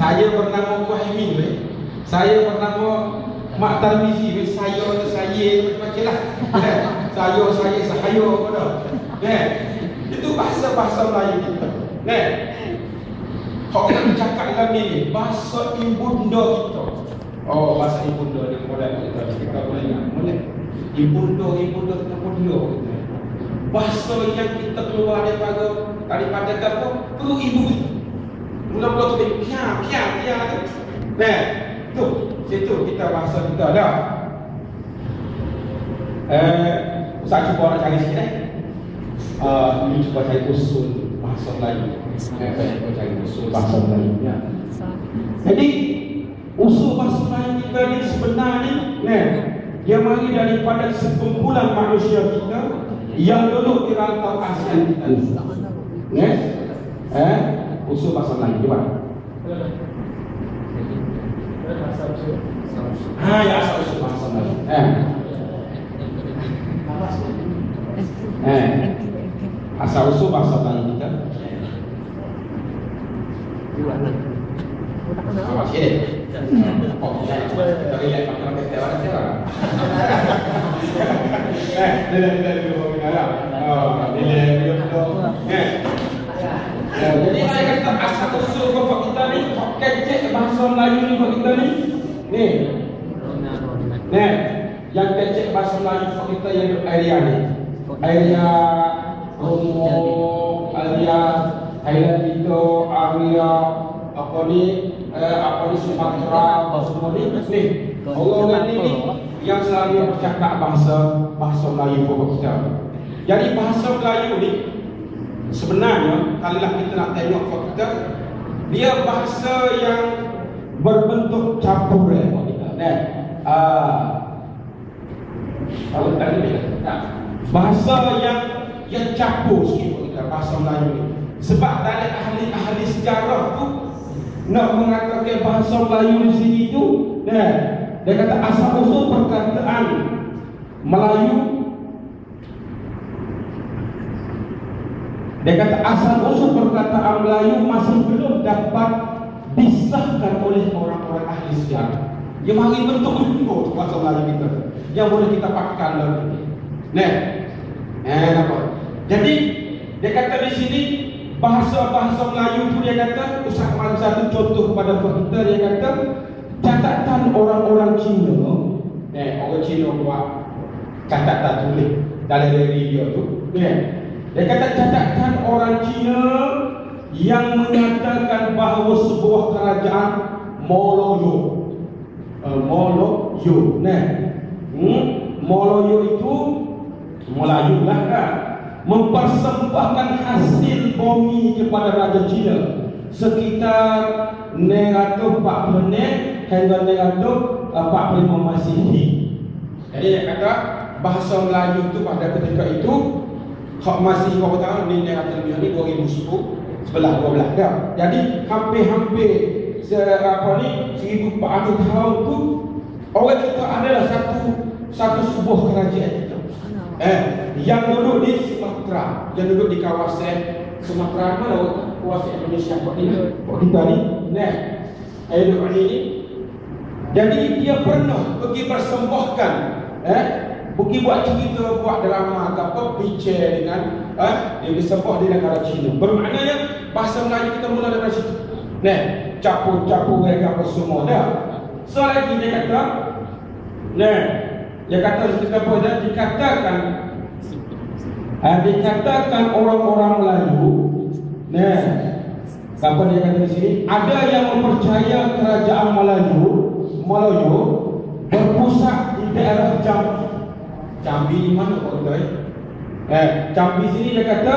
Saya bernama Kuahimin, saya bernama Mak Tarmizi, saya atau saya macam-macam lah. Saya, sahayo pada. Itu bahasa-bahasa Melayu kita. Kalau kita bercakap dalam ni, bahasa ibunda kita. Oh, bahasa ibunda ni boleh kita boleh ingat. Boleh. Ibunda kita bunda kita. Bahasa yang kita keluar daripada apa? Perlu ibu kita. Mula-mula tu dia pia tu. Situ kita bahasa kita dah. Saya cuba nak cari sikit ini cuba cari usul bahasa Melayu. Saya cuba cari usul bahasa Melayu. Jadi usul bahasa Melayu kita ni sebenarnya dia mari daripada sekumpulan manusia kita yang duduk di rantau ASEAN kita. Usul bahasa Melayu cuba. Ya asal usul bahasa Melayu. Asal usul bahasa Melayu kita. Awas ya. Kita lihat makan festival kita. Jadi saya kata asal usul bapak kita ni, kecek bahasa Melayu ni bapak kita ni. Yang kecek bahasa Melayu bapak kita yang area ni. Area Romo, area Tito, area apa ni Sumatera, semua ni. Orang ni yang selalu bercakap bahasa Melayu bapak kita. Jadi bahasa Melayu ni sebenarnya kalau kita nak tengok fakta, dia bahasa yang berbentuk campur kalau tadi bahasa yang campur sikit kita bahasa Melayu ni. Sebab dari ahli sejarah tu nak mengatakan bahasa Melayu di sini tu, dia kata asal usul perkataan Melayu. Dia kata asal usul perkataan Melayu masih belum dapat disahkan oleh orang-orang ahli sejarah. Dia mari bentuk bahasa Melayu kita yang boleh kita pakaikan dalam ini. Nampak? Jadi dia kata di sini bahasa-bahasa Melayu tu dia kata Ustaz Mak satu contoh kepada kita, dia kata catatan orang-orang Cina. Orang Cina buat catatan tulis dalam diri dia tu. Dia kata catatan orang Cina yang menyatakan bahawa sebuah kerajaan Moloyo. Moloyo itu Melayu lah kan, mempersembahkan hasil bumi kepada Raja Cina sekitar 940 hingga 945 Masihi. Jadi dia kata bahasa Melayu itu pada ketika itu masih berapa tahun ni, dia kata ni 2010 sebelah 12 dah. Jadi hampir-hampir 1400 tahun tu orang kita adalah satu sebuah kerajaan kita. Yang duduk di Sumatera, yang duduk di kawasan Sumatera mana kawasan Indonesia buat kita ni. Jadi dia pernah pergi persembahkan pergi buat cerita, buat drama apa, bicara dengan dia bersembah di negara Cina. Bermaknanya bahasa Melayu kita mula dari situ. Campur-campur mereka apa semua dah. So lagi dia kata, dia kata kita boleh dikatakan orang-orang Melayu. Apa dia kata di sini? Ada yang mempercaya kerajaan Melayu berpusat di daerah Jambi. Jambi di mana kau tahu? Jambi sini dia kata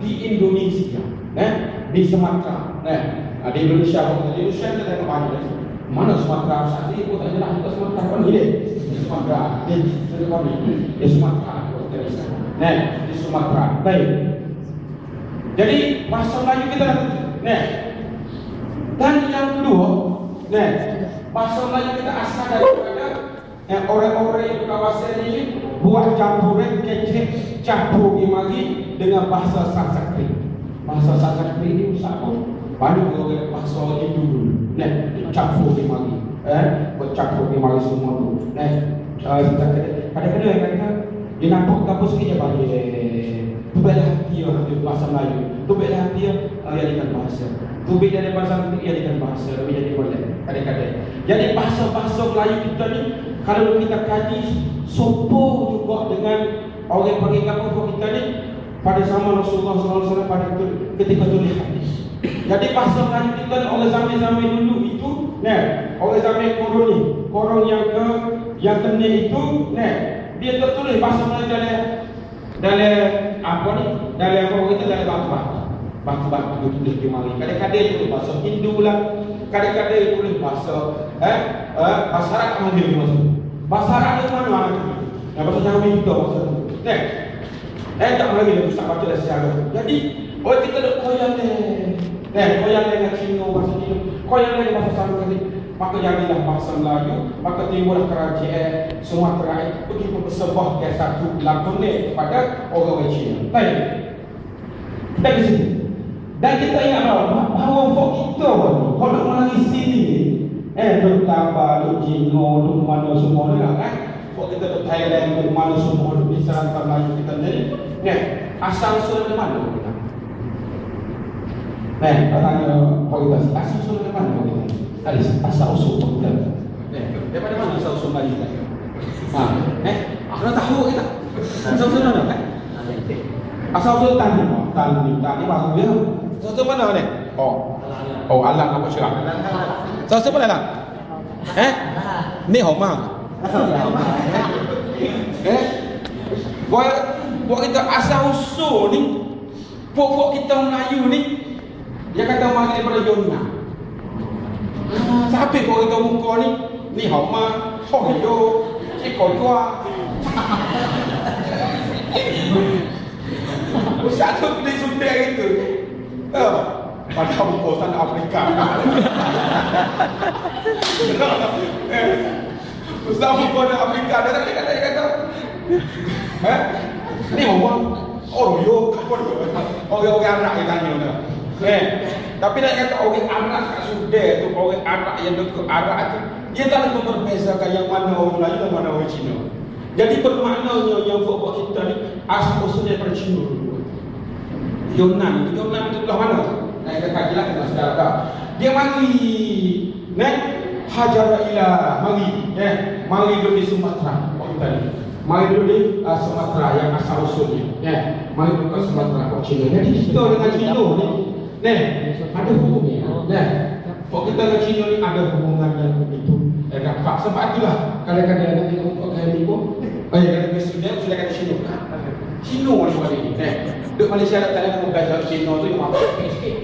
di Indonesia, di Sumatera. Di Indonesia kita tengok mana Sumatera saat ini pun tak jelas kita Sumatera pun ni di Sumatera, di Sumatera. Di Sumatera. Baik. Jadi bahasa Melayu kita dan yang kedua, bahasa Melayu kita asal daripada orang-orang di kawasan ini buat campuran campur mari dengan bahasa Sanskrit. Bahasa Sanskrit ini siapa? Banyak orang bahasa orang Hindu dulu. Nah, campur di mari. Bercampur di mari semua tu. Nah, kadang-kadang yang kata dia nampak kapus sikit je bagi tubik hati orang di bahasa Melayu. Tubik hati yang jadikan bahasa. Tubik dari bahasa Melayu jadikan bahasa. Tapi jadi boleh. Kadang-kadang. Jadi bahasa-bahasa Melayu kita ni kalau kita kaji sopo juga dengan orang panggil kapur kita ni pada zaman Rasulullah SAW pada ketika tulis hadis. Jadi bahasa Melayu kita ni oleh zaman-zaman dulu itu, oleh zaman korang yang kena itu, dia tertulis bahasa Melayu dalam apa ni? Dalam apa kita dalam batu-batu itu tulis di mari. Kadang-kadang tulis bahasa Hindu lah, kadang-kadang tulis bahasa bahasa Arab manggil masa. Bahasa Arab ni mana? Yang bahasa Jawa kita bahasa tu. Tak lagi dia ustaz baca dah secara. Jadi, kita nak koyan koyan dengan Cina bahasa Cina. Koyan dengan bahasa sama kali. Maka jadilah bahasa Melayu, maka timbullah kerajaan Sumatera begitu bersebah ke satu lakon ni kepada orang Cina. Baik. Kita di sini. Dan kita ingat bahawa folk kita ni, kalau orang sini duk tambah, duk Cina, duk mana semua ni kan. Folk kita duk Thailand, duk mana semua, duk di Selatan Melayu kita jadi. Asal usul dari mana kita? Katanya kualitas asal usul dari mana kita? Asal usul kita. Daripada mana asal usul Melayu kita? Kita tahu kita. Asal usul mana? Asal usul tani baru dia. Asal usul mana ni? Alang apa cerah? Asal usul mana lah? Ni homa. Buat kita asal usul ni, pokok kita Melayu ni, dia kata mari daripada Yona. Siapa kau kita muka ni? Ni homa, hoyo, cikgu tua. Ustaz tu boleh suntik gitu. Pada muka sana Afrika. Ustaz muka sana Afrika. Dia kata. Ni orang yo orang Arab yang tanya tu. Tapi nak kata orang Arab kat Sudan tu, orang Arab yang dekat Arab tu, dia tak boleh memperbezakan yang mana orang Melayu dan mana orang Cina. Jadi bermaknanya yang buat kita ni asal usul daripada Cina dulu. Yunan itu belah mana? Kita kajilah kita saudara. Dia mari hajar ila mari duduk di Sumatera. Mari duduk di Sumatera yang asal usulnya. Mari duduk di Sumatera Cina. Jadi kita dengan Cina ni ada hubungannya. Kalau kita dengan Cina ni ada hubungan yang begitu rapat. Sebab itulah kadang-kadang ada tengok kali pun kadang-kadang sudah kata Cina. Cina ni kali ni. Duduk Malaysia tak ada nama belajar Cina tu yang apa sikit.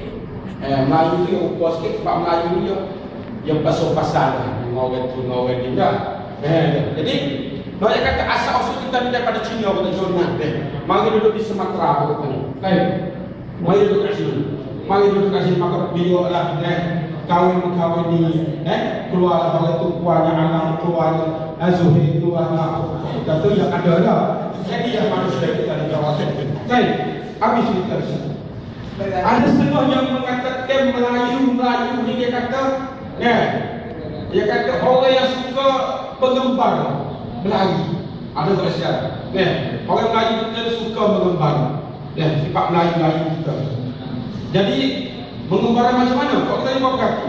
Melayu tu yang upah sikit sebab Melayu ni yang pasal-pasal orang tu orang ni dah. Jadi nak kata asal usul kita ni daripada Cina kata Jonan. Mari duduk di Sumatera kata ni. Mari duduk kat sini. Mari duduk kat sini maka beliau lah kahwin ni keluar orang tu keluarnya anak keluarnya Zuhir keluarnya kata yang ada dah. Jadi yang manusia kita di kawasan habis kita di sini. Ada setengah yang mengatakan Melayu ni dia kata orang yang suka penggembar Melayu. Ada tak sekarang? Orang Melayu kita suka menggembar. Sifat Melayu kita. Jadi mengembara macam mana? Kalau kita buat kaki.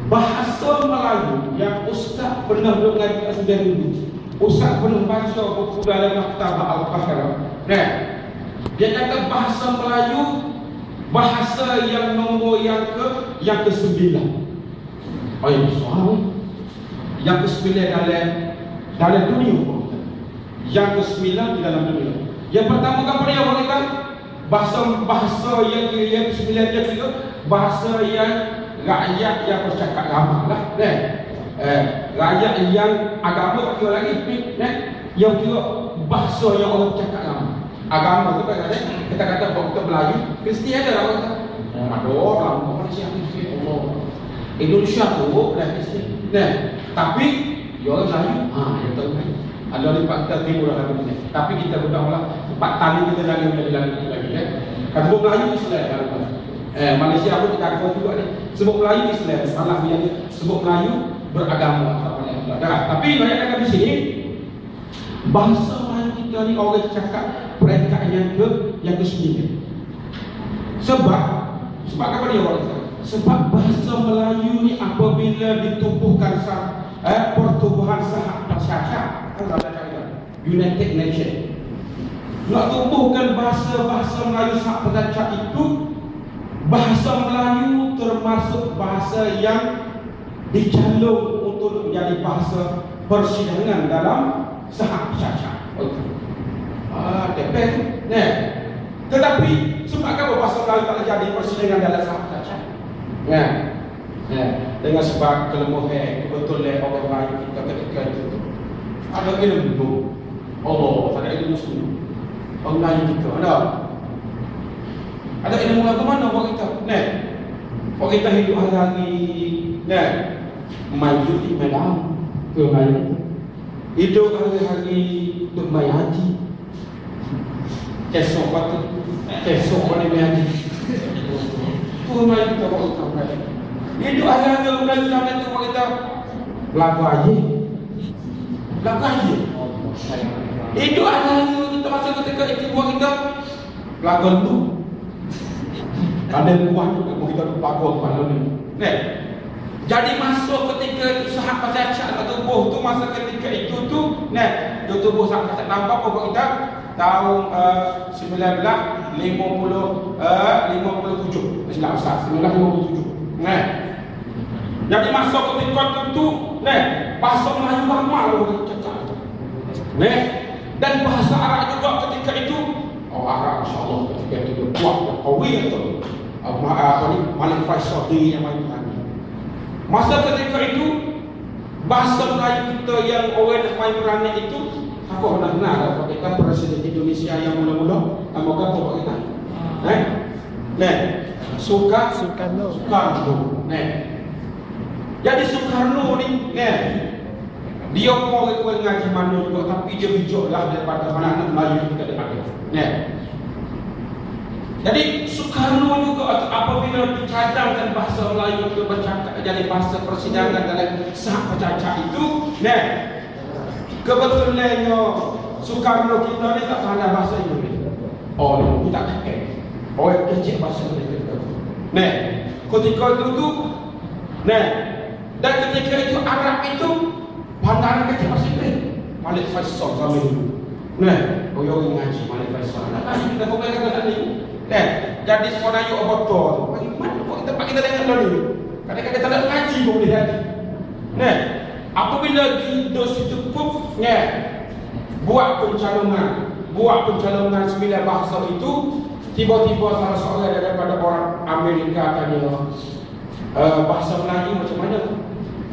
Bahasa Melayu yang Ustaz pernah mengaji kat Sudan dulu. Ustaz pernah baca buku dalam Maktabah Al-Qahirah. Dia kata bahasa Melayu bahasa yang nombor yang ke-9. Yang ke-9 dalam dunia. Yang ke-9 di dalam dunia. Yang pertama apa dia kata? Bahasa yang ke-9 dia kira bahasa yang rakyat yang bercakap ramah lah. Rakyat yang agama tak kira lagi. Yang kira bahasa yang orang bercakap ramah. Agama tu kan kita kata kita Melayu, Kristian ada orang kata. Ada orang Malaysia Kristian. Indonesia tu dah Kristian. Tapi dia orang Melayu, dia tahu kan. Ada lipat kita timur lah ni. Tapi kita bukan lah 4 tali kita lagi lagi. Kata Melayu Islam. Malaysia pun kita kau juga ni. Sebut Melayu Islam, salah yang sebut Melayu beragama. Tapi banyak kata di sini bahasa Melayu kita ni orang cakap peringkat yang ke-9. Sebab apa dia orang kata? Sebab bahasa Melayu ni apabila ditumbuhkan pertumbuhan sahak United Nations nak tumbuhkan bahasa Melayu sahak pencacak itu, bahasa Melayu termasuk bahasa yang dicalon untuk menjadi bahasa persidangan dalam sahak pencacak. Tepat tu. Tetapi sebab apa bahasa Melayu tak jadi persidangan dalam sahak pencacak? Dengan sebab kelemahan kebetulan orang Melayu kita ketika itu ada ilmu Allah, tak ada ilmu sungguh. Orang Melayu kita ada ilmu lagu mana buat kita? Buat kita hidup hari-hari main judi, main daun ke main hidup hari-hari untuk main haji, kesok batu, kesok boleh main haji. Tu main kita buat kita main hidup hari-hari Melayu zaman itu buat kita lagu aja. Hidup hari-hari kita masa ketika itu buat kita lagu tu. Ada buat kita pakai pada ni. Jadi masuk ketika usaha pencacak nak tubuh tu, masa ketika itu tu, dia tubuh sahak pencacak nampak apa kita tahun 1957. Tidak usah 1957. Jadi masuk ketika itu, bahasa Melayu ramai orang cakap. Dan bahasa Arab juga ketika itu, Arab insya-Allah ketika itu kuat, kawi tu. Malik Faisal yang main tadi. Masa ketika itu bahasa Melayu kita yang orang main berani itu, aku pernah kenal apa kita Presiden Indonesia yang mula-mula nama apa kita? Soekarno. Jadi Soekarno ni, dia mau ngaji mana juga, tapi dia bijaklah daripada anak-anak Melayu kita ada. Jadi Soekarno juga apabila dicadangkan bahasa Melayu itu bercakap jadi bahasa persidangan dalam sahak pencacak itu, kebetulannya Soekarno kita ni tak pandai bahasa Inggeris. Dia tak kekek. Orang kecil bahasa Inggeris. Ketika itu dan ketika itu Arab itu pandai kecil bahasa Inggeris. Malik Faisal zaman dulu. Orang ngaji Malik Faisal. Kita boleh kata ni. Jadi sekolah yuk botol. Bagaimana kita tengok dulu. Kadang-kadang kita tak ngaji pun boleh jadi. Apabila kita cukup buat pencalonan 9 bahasa itu, tiba-tiba salah seorang daripada orang Amerika tanya bahasa Melayu macam mana.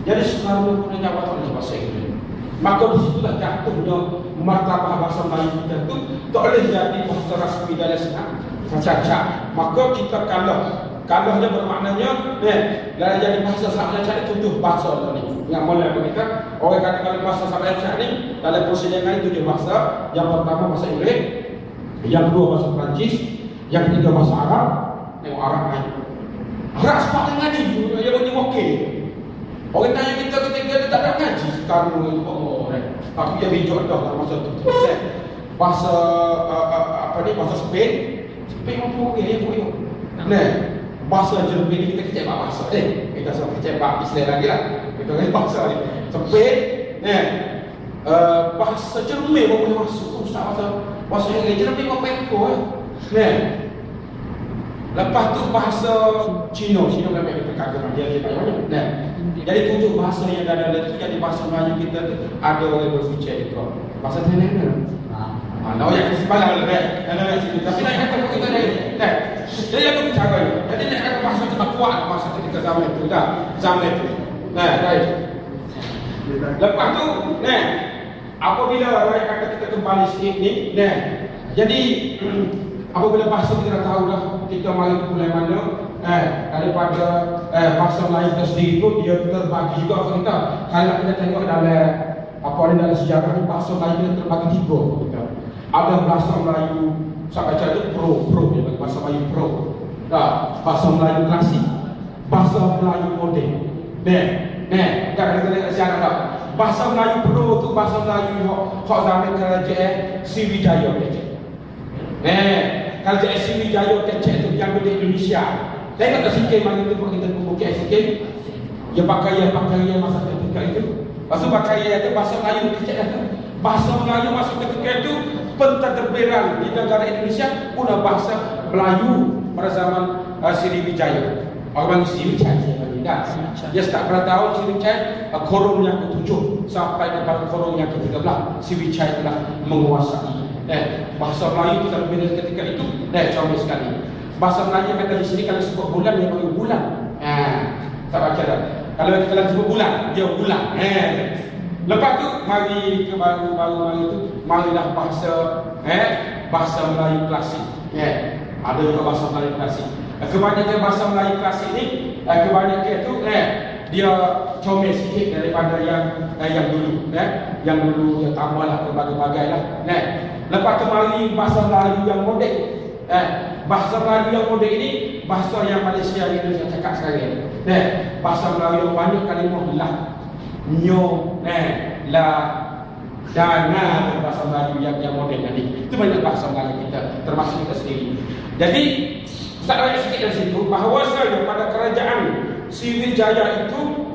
Jadi Soekarno pun jawab oleh bahasa Inggeris. Maka disitulah jatuhnya martabat bahasa Melayu kita tu tak boleh jadi bahasa rasmi dalam Islam. Cacat. Maka kita kalahnya bermaknanya dalam jadi bahasa sahak itu 7 bahasa ni. Yang boleh kita orang kata kalau bahasa sahak ni dalam persidangan itu 7 bahasa. Yang pertama bahasa Inggeris, yang kedua bahasa Perancis, yang ketiga bahasa Arab. Tengok Arab ni. Arab sebab ngaji dia boleh wakil. Orang tanya kita ketika dia tak ada ngaji sekarang tapi dia bijak dah dalam masa tu. Bahasa bahasa Spain pun okey pun. Bahasa Jerman ni kita kecek bahasa. Kita sama kecek bahasa Islam lagi lah. Kita ni bahasa ni. Spain bahasa Jerman pun boleh masuk. Ustaz bahasa Inggeris Jerman pun peko Lepas tu bahasa Cina memang kita kagum dia banyak. Jadi 7 bahasa yang ada itu jadi bahasa Melayu kita tu ada orang berfikir itu. Bahasa Thailand nak yang sebalang tapi nak kata kita ni jadi aku bicara ni. Jadi nak kata bahasa kita kuat bahasa ketika zaman itu zaman itu. Baik. Lepas tu apabila orang kata kita kembali sikit ni jadi apabila bahasa kita dah tahu dah kita mari ke mulai mana daripada bahasa Melayu kita sendiri tu dia terbagi juga kita. Kalau kita tengok dalam sejarah ni bahasa Melayu kita terbagi 3 kita. Ada bahasa Melayu saya baca itu pro bahasa Melayu pro. Bahasa Melayu klasik, bahasa Melayu moden. Kan kita siapa tak? Bahasa Melayu pro tu bahasa Melayu hok zaman kerajaan Sriwijaya kecek. Kerajaan Sriwijaya kecek tu yang di Indonesia. Tengok tak sikit mari tu kita buka sikit. Ya pakaian masa ketika itu. Pasal pakaian itu bahasa Melayu kecek tu. Bahasa Melayu masa ketika itu pentadbiran di negara Indonesia guna bahasa Melayu pada zaman Sriwijaya. Orang Sriwijaya dia start pada tahun Sriwijaya korong yang ke-7 sampai kepada korong yang ke-13 Sriwijaya telah menguasai. Bahasa Melayu kita berbeza ketika itu. Comel sekali. Bahasa Melayu kata di sini kalau sebut bulan dia panggil bulan. Tak baca dah. Kalau kita sebut bulan dia bulan. Lepas tu mari ke baru itu marilah bahasa Melayu klasik. Ada juga bahasa Melayu klasik. Kebanyakan bahasa Melayu klasik ni kebanyakan itu dia comel sikit daripada yang dulu. Yang dulu dia tambahlah berbagai-bagai lah. Lepas tu mari bahasa Melayu yang moden. Bahasa Melayu yang moden ini bahasa yang Malaysia Indonesia cakap sekarang. Bahasa Melayu yang banyak kalimah lah, nyo, la, dana, bahasa Melayu yang moden tadi. Itu banyak bahasa Melayu kita, termasuk kita sendiri. Jadi tak banyak sikit dari situ bahawasanya pada kerajaan Sriwijaya itu,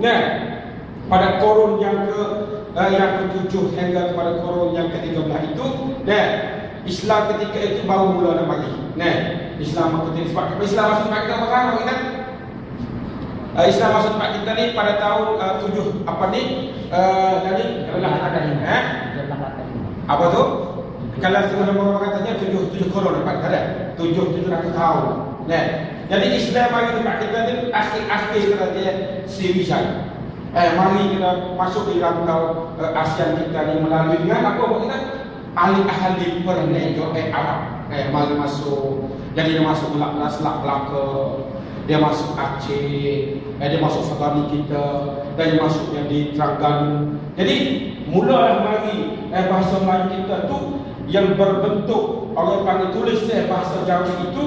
pada korun yang ke-7 hingga kepada korun yang ke-13 itu, Islam ketika itu baru mula nak bagi. Islam ketika sebab Islam masuk tempat kita apa kita? Islam masuk tempat kita ni pada tahun 7 apa ni? Jadi kalau ada ni, apa tu? Kalau setengah orang katanya 7 korun dapat ada 700 tahun. Jadi Islam bagi tempat kita ni asli kerajaan Sriwijaya. Mari kita masuk di rantau ASEAN kita ni melalui dengan apa kita? Ahli-ahli perniagaan Arab. Mari masuk. Jadi dia masuk Selat Melaka, dia masuk Aceh, dia masuk Sabah kita, dan dia masuknya di Terengganu. Jadi mulalah mari bahasa Melayu kita tu yang berbentuk orang panggil tulis bahasa Jawa itu,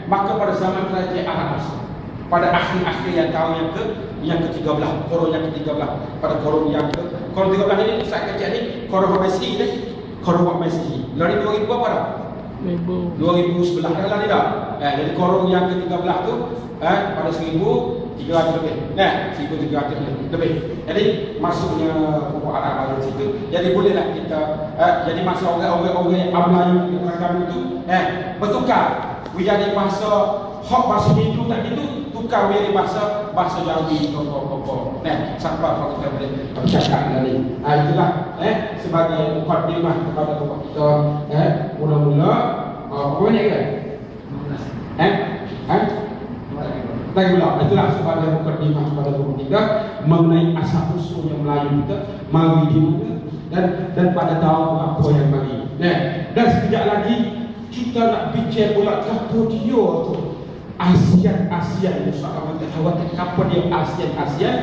maka pada zaman kerajaan Arab pada akhir-akhir yang tahun yang ke-13, korun yang ke-13, pada korun 13 ini saat kecil ni korun Mesih ni, korun Mesih. Lalu 2000 apa dah? 2011 dah ni dah. Jadi korun yang ke-13 tu pada 1300 lebih. 1300 lebih. Jadi masuknya pokok Arab dari situ. Jadi bolehlah kita jadi masa orang-orang Melayu di Terengganu itu bertukar menjadi bahasa Hindu tadi itu tukar menjadi bahasa Jawi pokok. Sampai kita boleh bercakap tadi. Itulah sebagai mukadimah kepada pokok kita. Mula-mula apa banyak ke? Lagi pula, itulah sebagai mukadimah kepada pokok kita mengenai asal usulnya Melayu kita, mari di mana dan pada tahun apa yang mari. Dan sekejap lagi kita nak bincang pula kata dia tu ASEAN usaha mentawatan apa dia ASEAN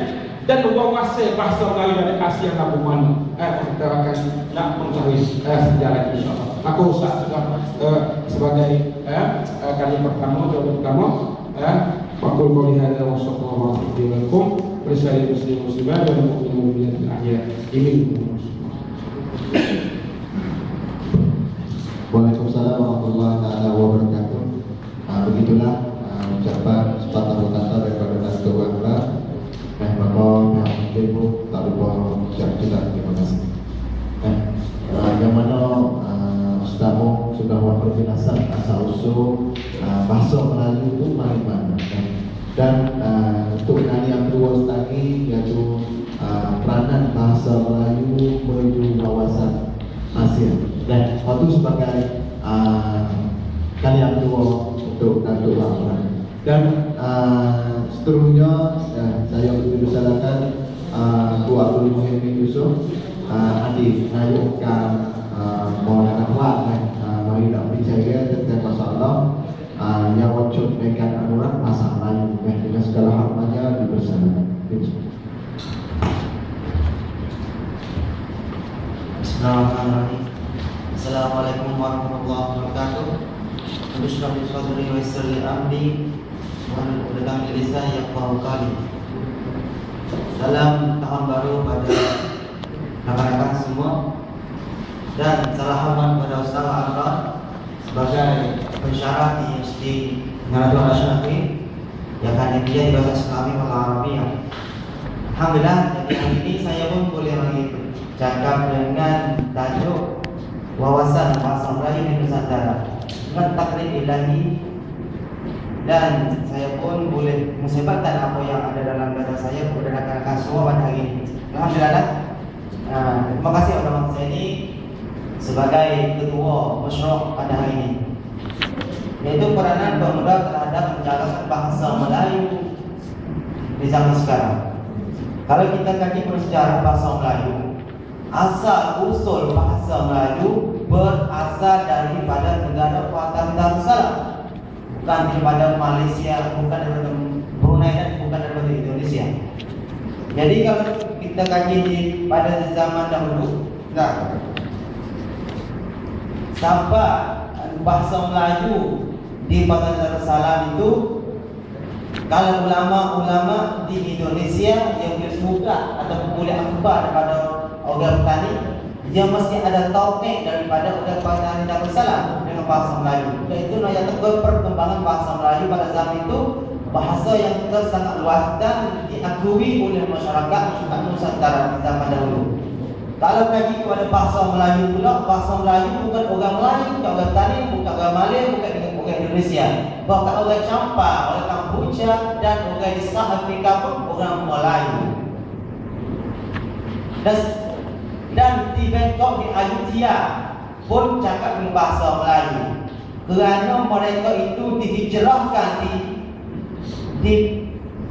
dan wawasan bahasa Melayu dari ASEAN lagu mana. Kita akan nak mengetahui sekejap lagi insya-Allah. Aku Ustaz sudah sebagai kali pertama Fakul qouli hadza wa sallallahu alaihi wa sallam bersama muslimin dan mukminin fil akhir. Waalaikumsalam warahmatullahi taala wabarakatuh. Begitulah ucapan sepatah kata daripada Datuk Wangla. Bapak yang ibu tak lupa ucap kita terima kasih. Yang mana Ustaz sudah memperjelaskan asal usul bahasa Melayu itu mana. Dan untuk kali yang kedua lagi iaitu peranan bahasa Melayu menuju kawasan Asia. Dan waktu sebagai kali yang kedua untuk Datuk Wangla. Dan seterusnya saya mempersilakan Tuan Abdul Muhyiddin Yusof adik ayuhkan Maulana Wak mari nak bicara tentang masalah yang wujud mekan anuran bahasa Melayu dengan segala hormatnya dipersilakan. Bismillahirrahmanirrahim. Assalamualaikum warahmatullahi wabarakatuh. Bismillahirrahmanirrahim. salli amri wa dalam lisan yaqulu qali. Salam tahun baru pada rekan-rekan semua dan salaman pada Ustaz Anwar sebagai pensyarah di Masjid Nadatul Asy-Syafi'i yang akan dia di bahasa Islami wal Arabiyah. Alhamdulillah, jadi hari ini saya pun boleh lagi cakap dengan tajuk wawasan bahasa Melayu di Nusantara dengan takrib ilahi, dan saya pun boleh mensebarkan apa yang ada dalam dada saya kepada rakan-rakan semua pada hari ini. Alhamdulillah. Terima kasih kepada saya ini sebagai ketua masyarakat pada hari ini, yaitu peranan pemuda terhadap menjaga bahasa Melayu di zaman sekarang. Kalau kita kaji bersejarah bahasa Melayu, asal usul bahasa Melayu berasal daripada negara Kuantan Darussalam, bukan daripada Malaysia, bukan daripada Brunei dan bukan daripada Indonesia. Jadi kalau kita kaji pada zaman dahulu, sampai bahasa Melayu di Kuantan Darussalam itu, kalau ulama-ulama di Indonesia yang boleh buka atau boleh akhbar daripada orang petani, dia mesti ada tauqid daripada orang Kuantan Darussalam dengan bahasa Melayu. Iaitu yang tegur perkembangan bahasa Melayu pada zaman itu, bahasa yang sangat luas dan diakui oleh masyarakat Nusantara di zaman dahulu. Kalau kaji kepada bahasa Melayu pula, bahasa Melayu bukan orang Melayu, bukan orang Tani, bukan orang Malay, bukan orang Indonesia, bahkan orang Campa, orang Kamboja dan orang di South Africa pun orang Melayu. Dan di Bangkok, di Ayutthaya pun cakap dengan bahasa Melayu, kerana mereka itu dihijrahkan,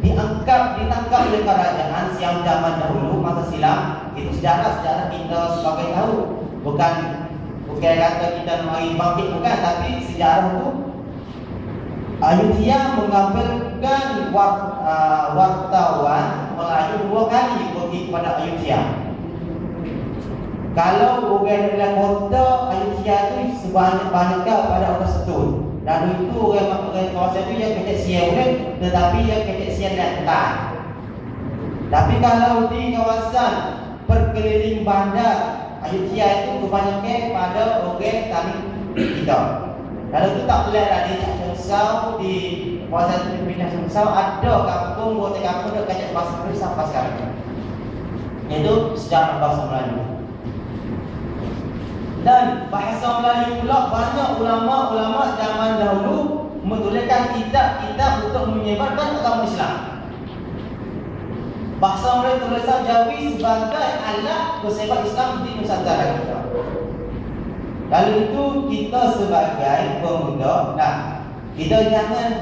ditangkap oleh kerajaan Siam zaman dahulu masa silam. Itu sejarah kita sebagai tahu, bukan kata kita mari bangkit, bukan, tapi sejarah itu Ayutthaya mengambilkan wartawan Melayu 2 kali pergi kepada Ayutthaya. Kalau orang dalam kota Ayutthaya itu sebanyak pada orang setun. Dan itu orang kawasan itu yang kecil siang boleh, tetapi yang kecil siang datang. Tapi kalau di kawasan perkeliling bandar Ayutthaya itu kebanyakan pada orang Tani kita. Kalau kita boleh ada di Changsau, di kawasan Pindah Changsau ada kampung, kota kampung ada kacak bahasa Melayu sampai sekarang. Itu sejarah bahasa Melayu. Dan bahasa Melayu pula banyak ulama-ulama zaman dahulu menuliskan kitab-kitab untuk menyebarkan agama Islam. Bahasa Melayu tulisan Jawi sebagai alat bersebar Islam di Nusantara kita. Lalu itu kita sebagai pemuda, kita jangan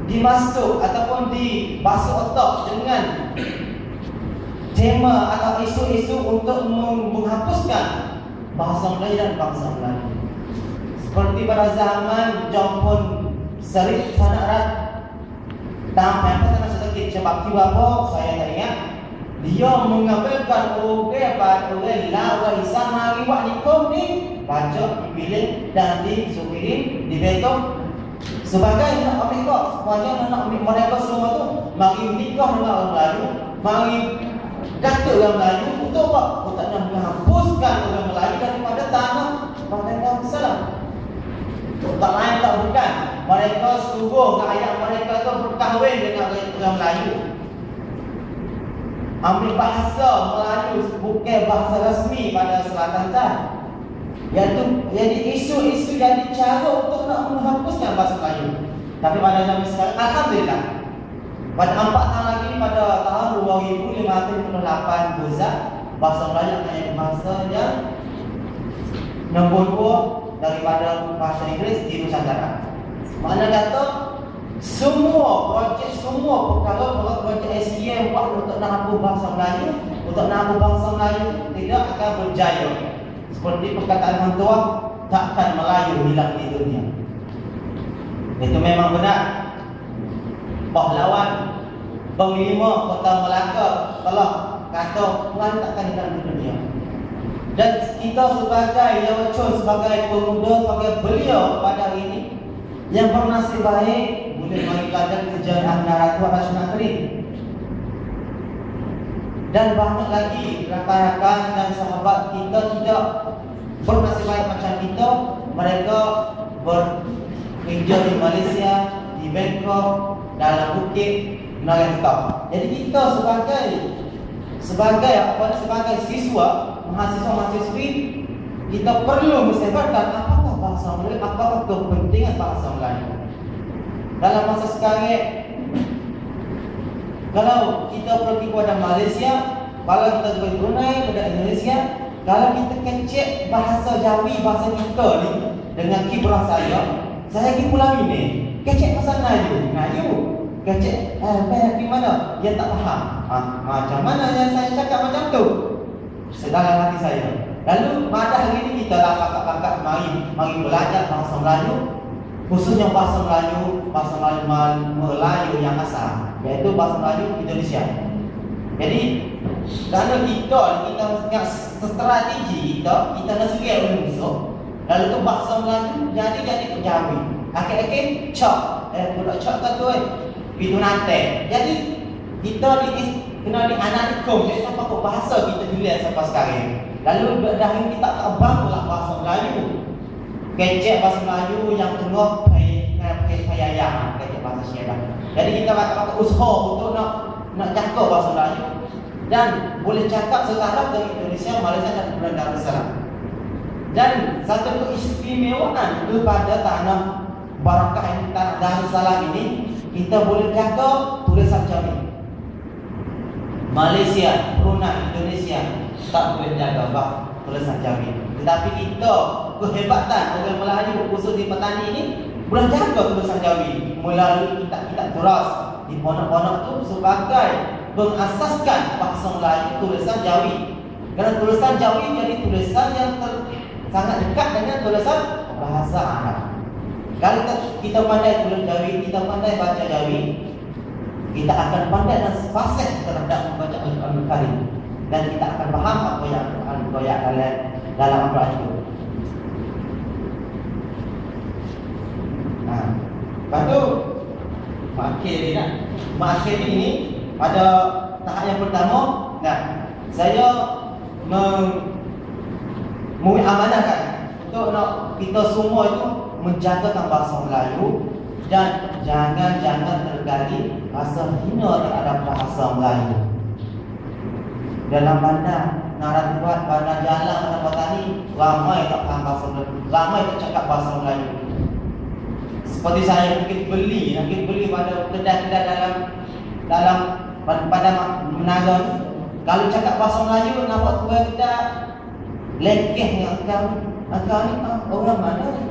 dimasuk ataupun dibasuh otak dengan tema atau isu-isu untuk menghapuskan bahasa Melayu dan bangsa Melayu. Seperti pada zaman Jompon Serif Sanarat, tanpa kata sedikit sebab tiba-tiba saya tak ingat, dia mengambilkan orang lawa isama riwak nikom ni baca, dipilih dan disupirin, dibetul sebagai nak Amerika, supaya nak mereka semua tu mari nikah dengan orang Melayu, mari kata orang Melayu untuk apa? Untuk nak menghapuskan orang Melayu daripada tanah Kuantan Darussalam. Tak lain tak bukan, mereka suruh rakyat mereka tu berkahwin dengan orang Melayu, ambil bahasa Melayu bukan bahasa rasmi pada selatan sana. Jadi isu-isu jadi cara untuk nak menghapuskan bahasa Melayu. Tapi pada zaman sekarang, alhamdulillah, pada 4 tahun lagi, pada tahun 2558 Buza, bahasa Melayu akan jadi bahasa yang nombor 2 daripada bahasa Inggeris di Nusantara. Makna kata semua perkara projek SDM buat untuk nak hapus bahasa Melayu, untuk nak hapus bangsa Melayu tidak akan berjaya. Seperti perkataan Hang Tuah, takkan Melayu hilang di dunia. Itu memang benar. Pahlawan Panglima Kota Melaka telah kata Melayu takkan hilang di dunia. Dan kita sebagai yawancun, sebagai pemuda, sebagai belia pada hari ini, yang bernasib baik boleh mengikatkan kejayaan Naratua Nasional Negeri. Dan banyak lagi rakan-rakan dan sahabat kita tidak bernasib baik macam kita. Mereka bekerja di Malaysia, di Bangkok, dalam Bukit, negara kita. Jadi kita sebagai siswa, mahasiswa-mahasiswi, kita perlu mensebarkan apakah bahasa Melayu, apakah kepentingan bahasa Melayu. Dalam masa sekarang, kalau kita pergi kepada Malaysia, kalau kita pergi Brunei, kepada Indonesia, kalau kita kecek bahasa Jawi, bahasa kita ni dengan kiprah saya pergi Pulau Ini, kecek bahasa Melayu, kecek di mana? Dia tak faham. Macam mana yang saya cakap macam tu? Sedalam hati saya. Lalu pada hari ini kita lah kakak-kakak mari belajar bahasa Melayu, khususnya bahasa Melayu yang asal, iaitu bahasa Melayu Indonesia. Jadi kerana kita punya strategi kita nak suruh orang musuh, lalu tu bahasa Melayu jadi Jawi. Akhir-akhir budak cak kata itu nanti. Jadi kita kena dianalikum jadi sampai ke bahasa kita dilihat sampai sekarang. Lalu dah kita abang pula bahasa Melayu. Kecek bahasa Melayu yang tengah payayang kecek bahasa Syiah. Jadi kita pakai usaha untuk nak cakap bahasa Melayu dan boleh cakap setara dari Indonesia, Malaysia dan Brunei Darussalam. Dan satu keistimewaan kepada tanah barakah ini, tanah Darussalam ini, kita boleh cakap tulisan Jawi. Malaysia, Brunei, Indonesia tak boleh jaga tulisan Jawi. Tetapi kita kehebatan orang Melayu khusus di petani ini boleh jaga tulisan Jawi melalui kitab-kitab turas di pondok-pondok itu sebagai mengasaskan bahasa Melayu tulisan Jawi. Kerana tulisan Jawi jadi tulisan yang sangat dekat dengan tulisan bahasa Arab. Kalau kita pandai tulis Jawi, kita pandai baca Jawi, kita akan pandai dan fasih terhadap membaca Al-Quran Karim, dan kita akan faham apa yang Al-Quran dalam Al-Quran itu. Lepas tu Makhir ini pada tahap yang pertama, saya mengamanahkan untuk kita semua itu menjagakan bahasa Melayu dan jangan tergali rasa hina terhadap bahasa Melayu. Dalam bandar, Naratua, bandar jalan, bandar petani, ramai tak faham bahasa Melayu, ramai tak cakap bahasa Melayu. Seperti saya mungkin beli pada kedai-kedai dalam pada Menara. Kalau cakap bahasa Melayu, nampak tua kita lekeh ni engkau ni orang mana ni?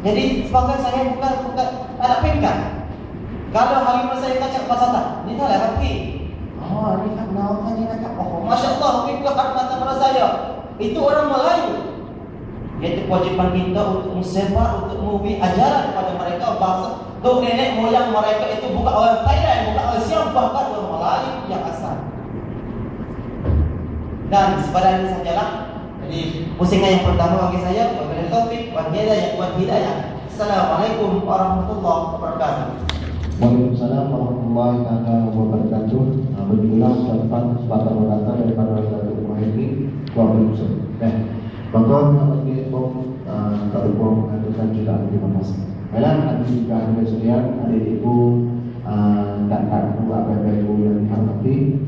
Jadi sebagai saya bukan ada pingkan. Kalau hari ini saya cakap bahasa tak, ni tak lah kaki. Ni kan nak ni nak Masya Allah, fikir kata pada saya. Itu orang Melayu. Iaitu kewajipan kita untuk mensebar, untuk memberi ajaran kepada mereka bahasa tok nenek moyang mereka itu bukan orang Thailand, bukan orang Siam, bahkan orang Melayu yang asal. Dan sebadan ini sajalah. Jadi pusingan yang pertama bagi saya, wabillahi taufiq wal hidayah. Assalamualaikum warahmatullahi wabarakatuh. Waalaikumsalam warahmatullahi wabarakatuh. Begitulah ucapan sepatah kata daripada Datuk Muhammad Tuan Yusuf. Maka kami pun mengaturkan juga terima kasih. Baiklah, nanti juga ada sekalian, adik-ibu dan kakakku, abang-abangku yang dihormati.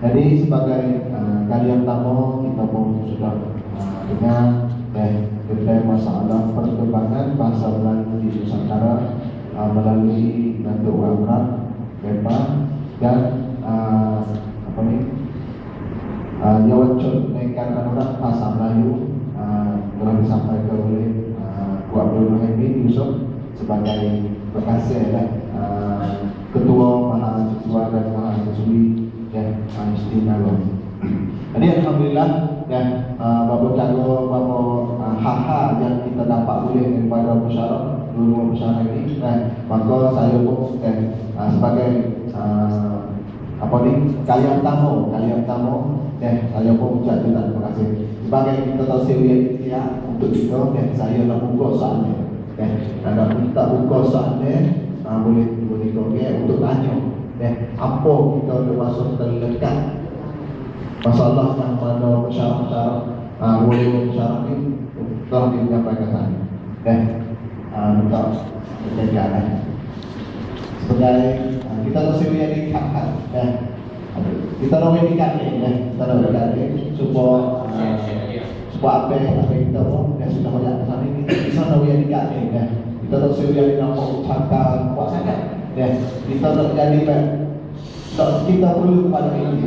Jadi sebagai kali yang pertama kita pun sudah dengar tentang masalah perkembangan bahasa Melayu di Nusantara melalui Datuk Wamrat, Kepa dan Yawacun Nekan Anurak Bahasa Melayu telah disampaikan oleh Puan Abdul Muhammad Yusuf sebagai bekasnya Ketua Mahasiswa dan Mahasiswi dan Istimewa. Jadi alhamdulillah bapa jaga bapa hal-hal yang kita dapat boleh daripada pesara dua pesara ini, maka saya pun sebagai kalian tamu saya pun ucap terima kasih sebagai kita tahu sewian untuk kita dan saya nak buka soalnya. Kalau kita buka saatnya, boleh kau untuk tanya, apa kita dewasa terdekat masalah yang pada syarat-syarat boleh syarat ini telah menyampaikan untuk penjagaan. Sebagai kita tersedia di hak-hak, kita tahu ini kan, kita tahu ini supaya apa kita pun sudah banyak kesana ini kita tahu yang dikatakan, kita tersedia di nama ucapan kuasa kita terjadi kita perlu kepada ini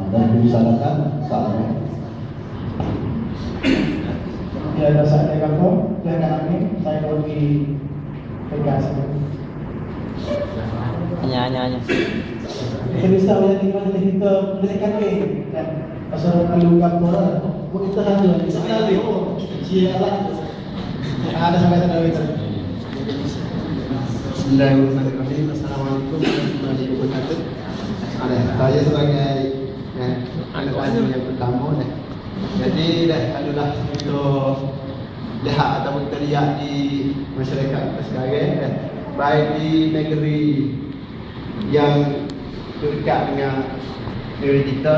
dan disalahkan saatnya. Tidak ada saatnya kamu, jangan kami saya pergi tegas. Hanya. Kita bisa yang kita berikan ini. Pasal kalau kamu kita hanya bisa kali sialah. Ada sampai sana itu. Bismillahirrahmanirrahim. Assalamualaikum warahmatullahi wabarakatuh. Saya sebagai anak yang pertama jadi adalah untuk lihat ataupun terlihat di masyarakat sekarang baik di negeri yang dekat dengan negeri kita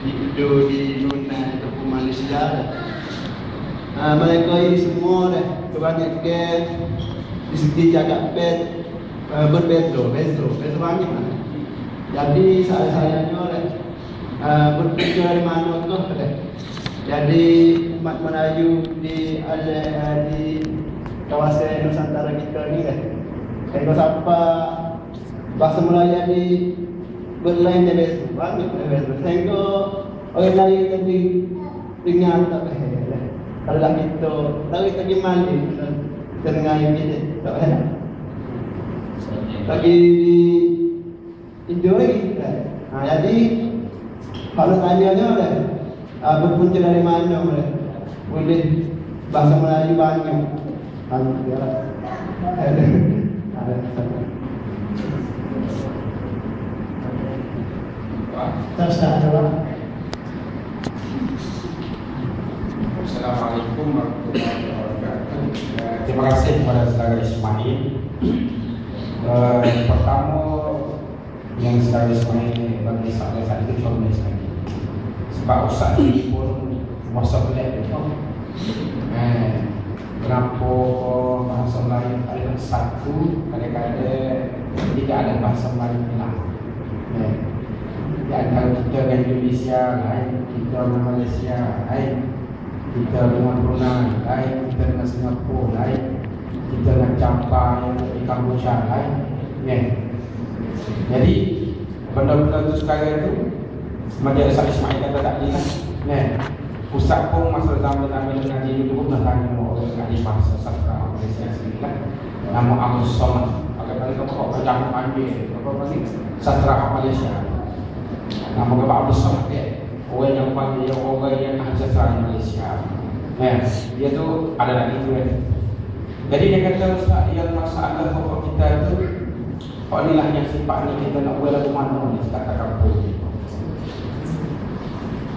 di Indo, di Brunei ataupun Malaysia mereka ini semua kebanyakan di segi jaga pet berbeza banyak. Jadi saya berpikir dari mana tu jadi umat Melayu di kawasan Nusantara kita ni kalau siapa bahasa Melayu ni berlain beza banyak sehingga orang lain tadi dengar tak kalau kita tahu kita gimana kita dengar ini tak lagi di Indo ni jadi kalau tanyanya berpunca dari mana boleh bahasa Melayu banyak Terus ada. Assalamualaikum warahmatullahi wabarakatuh. Terima kasih kepada saudara Ismail. Pertama yang saudara Ismail bagi saya saat itu contoh sekali. Sebab ustaz ini pun masa pelik tu. Kenapa bahasa Melayu ada satu, kadang-kadang tidak ada bahasa Melayu hilang. Dan kalau kita dengan Indonesia lain, kita dengan Malaysia lain, kita dengan Brunei lain, kita dengan Singapura lain, kita dengan Jepang yang di Kamboja lain. Jadi benda-benda itu sekarang itu macam ada Ustaz Ismail kata tadi lah. Pusat pun masa zaman-zaman mengaji itu pun dah tanya orang mengaji bahasa sastra Malaysia sendiri lah. Nama Abdul Somad. Agak-agak kau berjamah panggil apa panggil sastra Malaysia. Nama Bapak Abdul Somad orang yang panggil orang yang ahli sastra di Malaysia. Dia tu ada lagi tu Jadi dia kata Ustaz yang masalah pokok kita tu inilah yang sifat ni kita nak buat lagu mana ni kata kampung.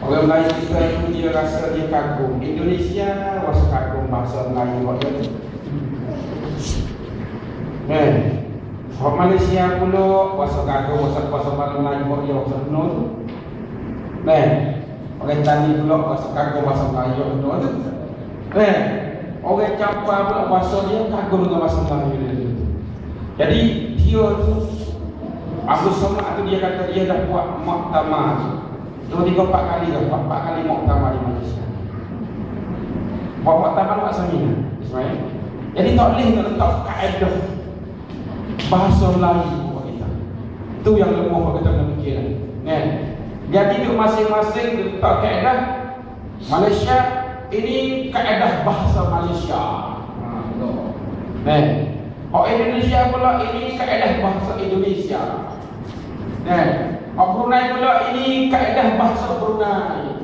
Orang Melayu kita itu dia rasa dia kagum. Indonesia rasa kagum bahasa Melayu orang tu. Orang Malaysia pula rasa kagum bahasa Melayu orang dia rasa benar tu. Orang Tani pula rasa kagum bahasa Melayu orang tu. Orang Jepang pula bahasa dia kagum dengan bahasa Melayu dia tu. Jadi dia tu Abdul Somad tu dia kata dia dah buat muktamar 2-3-4 kali dah, 4 kali muktamar di Malaysia. Buat muktamar buat seminar Ismail. Jadi tak boleh nak letak kaedah bahasa Melayu buat kita. Tu yang lemah kita kena fikir. Jadi untuk masing-masing letak kaedah Malaysia ini kaedah bahasa Malaysia. Orang Indonesia pula ini kaedah bahasa Indonesia. Orang Brunei pula ini kaedah bahasa Brunei.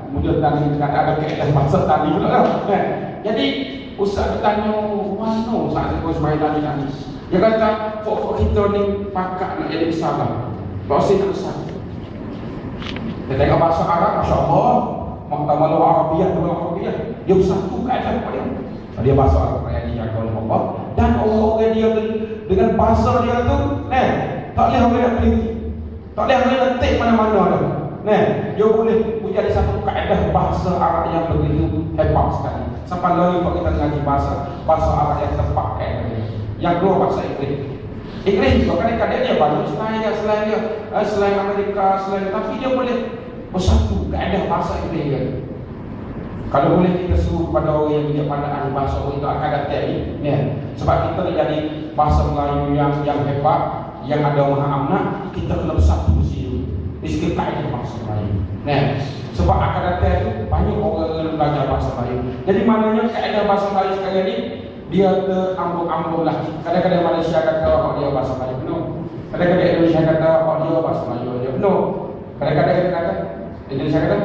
Kemudian tadi ada kaedah bahasa tadi pula. Jadi ustaz bertanya mana ustaz Ismail tadi. Dia kata pokok kita ni pakak nak jadi besar lah. Bahasa nak besar. Dia tengok bahasa Arab, Masya Allah. Mu'tamal Arabiyah dua Arabiyah. Dia bersatu keadaan pada dia bahasa Arab yang dijaga oleh Allah. Dan orang-orang dia dengan bahasa dia tu, tak boleh orang nak teliti, tak boleh orang nak take mana-mana dah. Dia boleh menjadi satu kaedah bahasa Arab yang begitu hebat sekali. Sampai lagi kalau kita ngaji bahasa Arab yang tepat kaedah dia. Yang kedua bahasa Inggeris. Inggeris juga kadang-kadang dia banyak selain Amerika, tapi dia boleh bersatu keadaan bahasa Inggeris dia. Kalau boleh kita suruh kepada orang yang tidak pandai ahli bahasa orang itu akan datang ni, sebab kita nak jadi bahasa Melayu yang hebat, yang ada maha amanah, kita kena bersatu di situ. Di segi kaedah bahasa Melayu. Sebab akan datang itu banyak orang yang belajar bahasa Melayu. Jadi maknanya kaedah bahasa Melayu sekarang ni dia terambung-ambung lah. Kadang-kadang Malaysia kata dia bahasa Melayu penuh. Kadang-kadang Indonesia kata dia bahasa Melayu dia penuh. Kadang-kadang kita kata Indonesia kata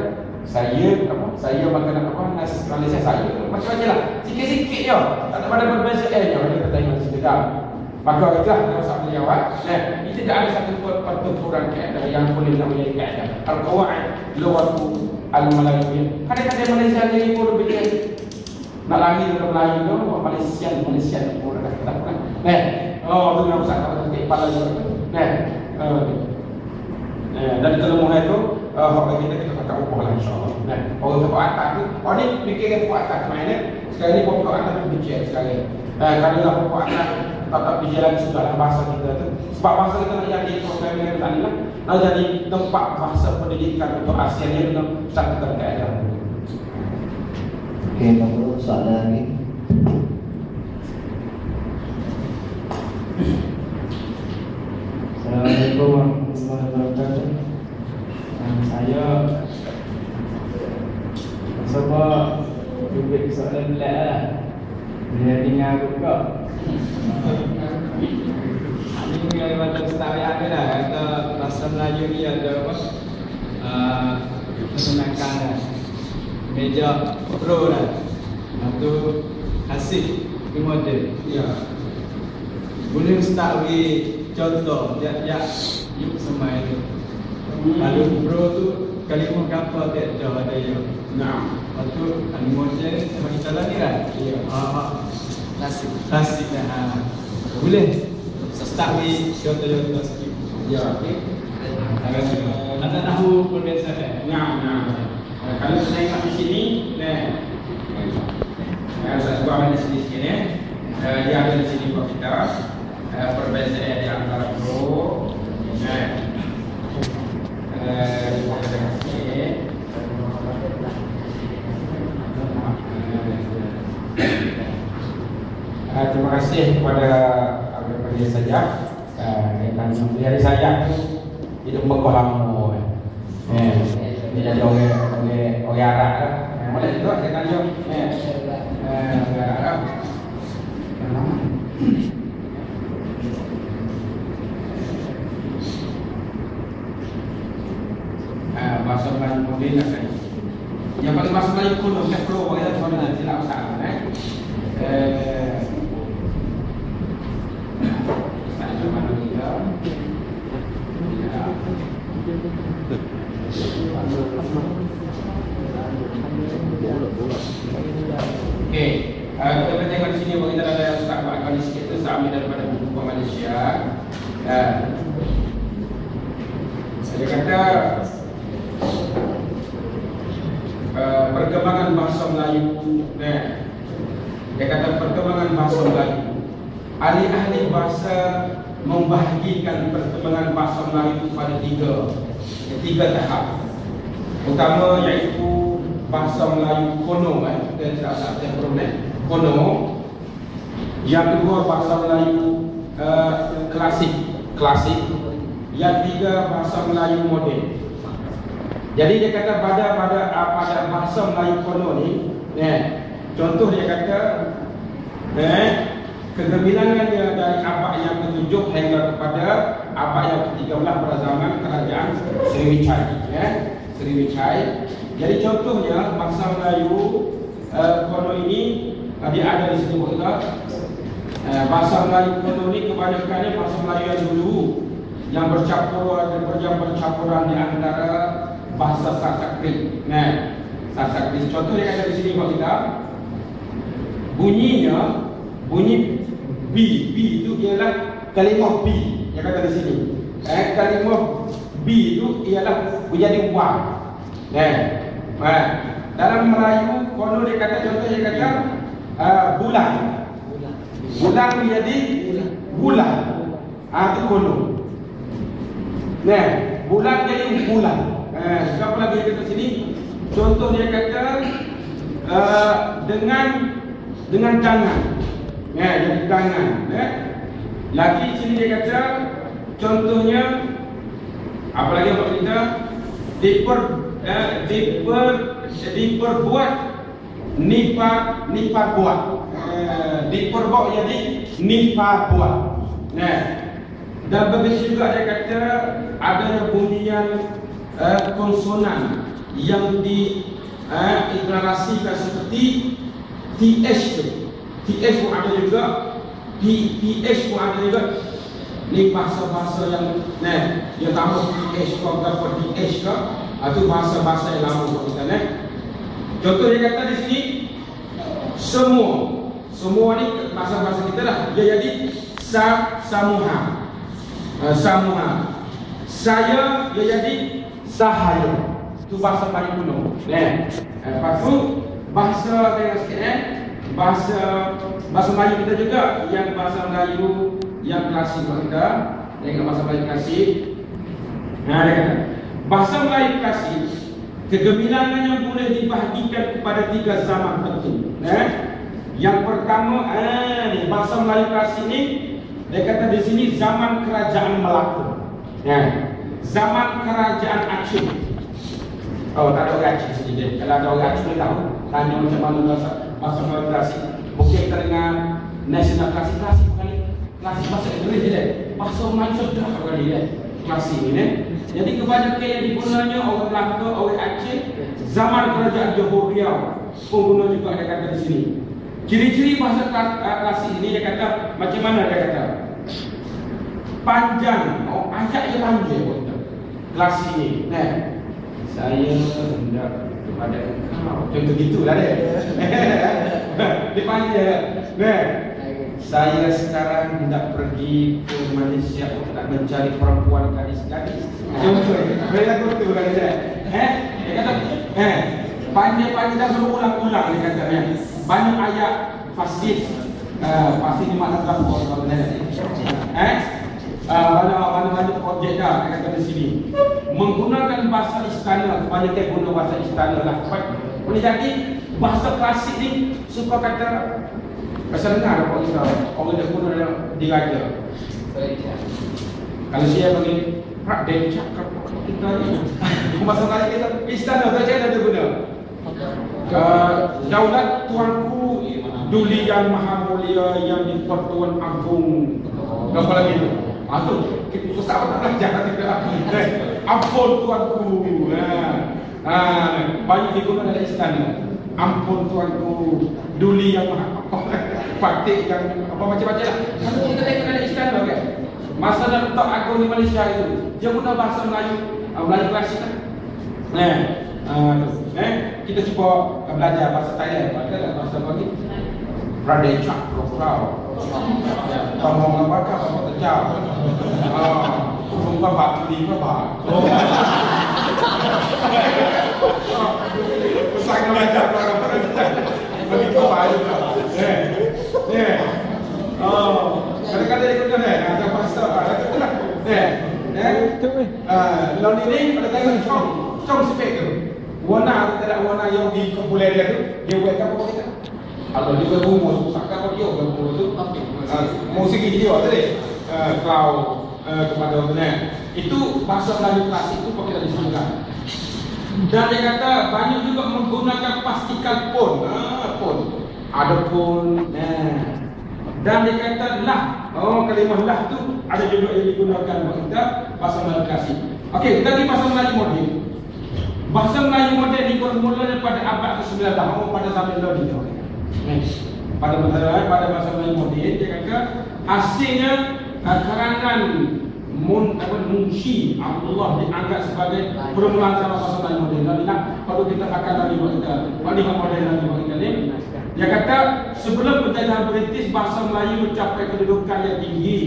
saya makan nasi Malaysia saya. Macam-macam lah. Sikit-sikit je. Tak ada pada berbeza je. Kita tengok sedekah. Maka itulah yang usah beliawat. Ini tidak ada satu pertuturan kaedah yang boleh nak menjadi kaedah. Al-Qawaid Lughatu Al-Malayu. Kadang-kadang Malaysia jadi pun lebih nak lagi dalam Melayu tu, Malaysian pun dah kata. Tu yang usah kata kepala juga. Dan kelemahan itu orang kita akan ubah lah insyaAllah. Orang tempat atas tu, orang ni fikir tempat atas mana. Sekarang ni tempat atas tu bijak sekarang. Kalau nak tempat atas tak bijak lagi sudah dalam bahasa kita tu. Sebab bahasa kita nak jadi program yang kita tadi lah, nak jadi tempat bahasa pendidikan untuk ASEAN yang dengan satu keadaan. Okey, Pak soalan lagi. Assalamualaikum warahmatullahi wabarakatuh. Saya sebab duit soalan belak lah. Dia tinggal buka. Ini yang macam setahun ada lah. Kata bahasa Melayu ni ada apa? Kesenangkan lah. Meja pro lah. Lepas tu asik di model. Ya. Boleh Ustaz beri contoh yuk semai tu. Lalu pro tu kalimah kapal tak ada ya. Nah. Lepas tu model sama kita lah ni kan. Ya. Tasik dah. Boleh Ustaz beri contoh-contoh sikit. Ya. Okey. Ada tahu pun biasa kan. Nah. Kalau saya tengok di sini, saya buat di sini sikit dia ada di sini buat kita perbezaan di antara pro, terima kasih kepada apa saja. Dari saya hidup Mekah lama. Dia jadi orang Arab lah. Boleh juga saya tanya. Orang Arab. Bahasa Melayu kuno lah kan. Yang paling bahasa Melayu kuno kan pro orang tu mana tidak usah. Saya mana dia? Okey, kita tengok di sini bagi kita ada Ustaz buat kali sikit tu saya ambil daripada buku Malaysia. Dia kata perkembangan bahasa Melayu. Dia kata perkembangan bahasa Melayu. Ahli-ahli bahasa membahagikan perkembangan bahasa Melayu pada tiga tahap. Utama iaitu bahasa Melayu kuno dan tak ada problem. Kuno. Yang kedua bahasa Melayu klasik. Yang tiga bahasa Melayu moden. Jadi dia kata pada bahasa Melayu kuno ni, contoh dia kata kegemilangannya dari abad yang ke-7 hingga kepada abad yang ke-13 pada zaman kerajaan Sriwijaya. Jadi contohnya bahasa Melayu kuno ini dia ada di sini kita. Bahasa Melayu kuno ini kebanyakannya bahasa Melayu yang dulu yang bercampuran di antara bahasa Sanskrit. Contoh dia kata di sini buat kita. Bunyinya, bunyi B itu ialah kalimah B yang kata di sini. Kalimah B itu ialah menjadi wa. Dalam Melayu kono dia kata, contoh dia kata bulan. Bulan menjadi bulan. Itu kono. Bulan jadi bulan. Siapa lagi dia kata sini? Contoh dia kata dengan tangan. Jadi tangan. Lagi sini dia kata contohnya apa lagi apa kita diperbuat nipa buat. Diperbuat jadi nipa buat. Dan begitu juga dia kata ada bunyian konsonan yang diiklarasikan seperti TH tu. TH pun ada juga, PH pun ada juga. Ni bahasa-bahasa yang dia tambah PH ke apa DH ke, itu bahasa-bahasa yang lama buat kita. Contoh dia kata di sini semua ni bahasa-bahasa kita lah. Dia jadi samuha. Saya dia jadi sahaya. Itu bahasa paling kuno. Lepas tu bahasa dengan sikit bahasa Melayu kita juga, yang bahasa Melayu yang klasik kita dengan bahasa Melayu klasik. Dia kata bahasa Melayu klasik kegemilangan yang boleh dibahagikan kepada 3 zaman penting. Yang pertama ni bahasa Melayu klasik ni dia kata di sini zaman kerajaan Melaka. Zaman kerajaan Aceh. Oh, tak ada orang Aceh sini dia. Kalau ada orang Aceh dia tahu. Tanya macam mana bahasa Melayu klasik. Mungkin kita dengar national klasik kali. Klasik bahasa Inggeris dia. Bahasa Melayu sudah kali dia. Klasik ni. Jadi kebanyakan yang digunanya orang Melaka, orang Aceh, zaman kerajaan Johor Riau pun guna juga dia kata di sini. Ciri-ciri bahasa klasik ini dia kata macam mana dia kata? Panjang. Ayat dia panjang pun. Klasik ni. Saya hendak kepada engkau. Contoh gitulah dia. Dia panjang. Saya sekarang hendak pergi ke Malaysia untuk nak mencari perempuan gadis-gadis. Contoh. Mereka betul kan dia. Dia kata panjang-panjang dan berulang-ulang dia kata. Banyak ayat fasih. Fasih ni makna berapa kalau banyak projek dah dia kata di sini. Menggunakan bahasa istana, kebanyakan guna bahasa istana lah. Boleh jadi bahasa klasik ni suka kata pasal dengar apa kita orang dia guna dalam diraja. Kalau saya panggil Pak Dek cakap kita ni bahasa klasik kita istana saja ada guna. Daulat tuanku Duli yang maha mulia yang di-Pertuan Agung. Apa lagi tu? Kita tak belajar kita. Ampun tuanku. Banyak digunakan dalam istana. Ampun tuanku Duli yang maha Faktik yang apa macam-macam lah. Kalau kita tengok dalam istana kan, masa Datuk Agung di Malaysia itu dia guna bahasa Melayu klasik kan. Kita cuba belajar bahasa Thailand. Bahasa apa ni? Pradecak Rokau. Kamu apa kah? Kamu terjauh. Sumpah batu di bawah. Pesan belajar orang-orang. Begitu baik. Kadang-kadang dia kata ada bahasa itu lah. Lalu ini pada tengok cong spek tu. Warna tidak warna yang di kepulauan dia tu dia buat apa kita? Kalau dia buat rumus, sakar dia buat rumus tu. Musik dia tadi. Kau kepada orang itu bahasa Melayu klasik itu kita disebutkan. Dan dia kata banyak juga menggunakan pastikan pun. Ada pun. Dan dia kata lah. Kalimah lah tu ada juga yang digunakan untuk kita bahasa Melayu klasik. Okey, kita di bahasa Melayu moden. Bahasa Melayu moden ini bermula pada abad ke-19 pada zaman Lodi. Pada bahasa Melayu moden dia kata asalnya karangan Munshi Abdullah dianggap sebagai permulaan cara bahasa Melayu moden. Dan kalau kita akan lagi kita moden lagi kita ni, dia kata sebelum penjajahan British bahasa Melayu mencapai kedudukan yang tinggi.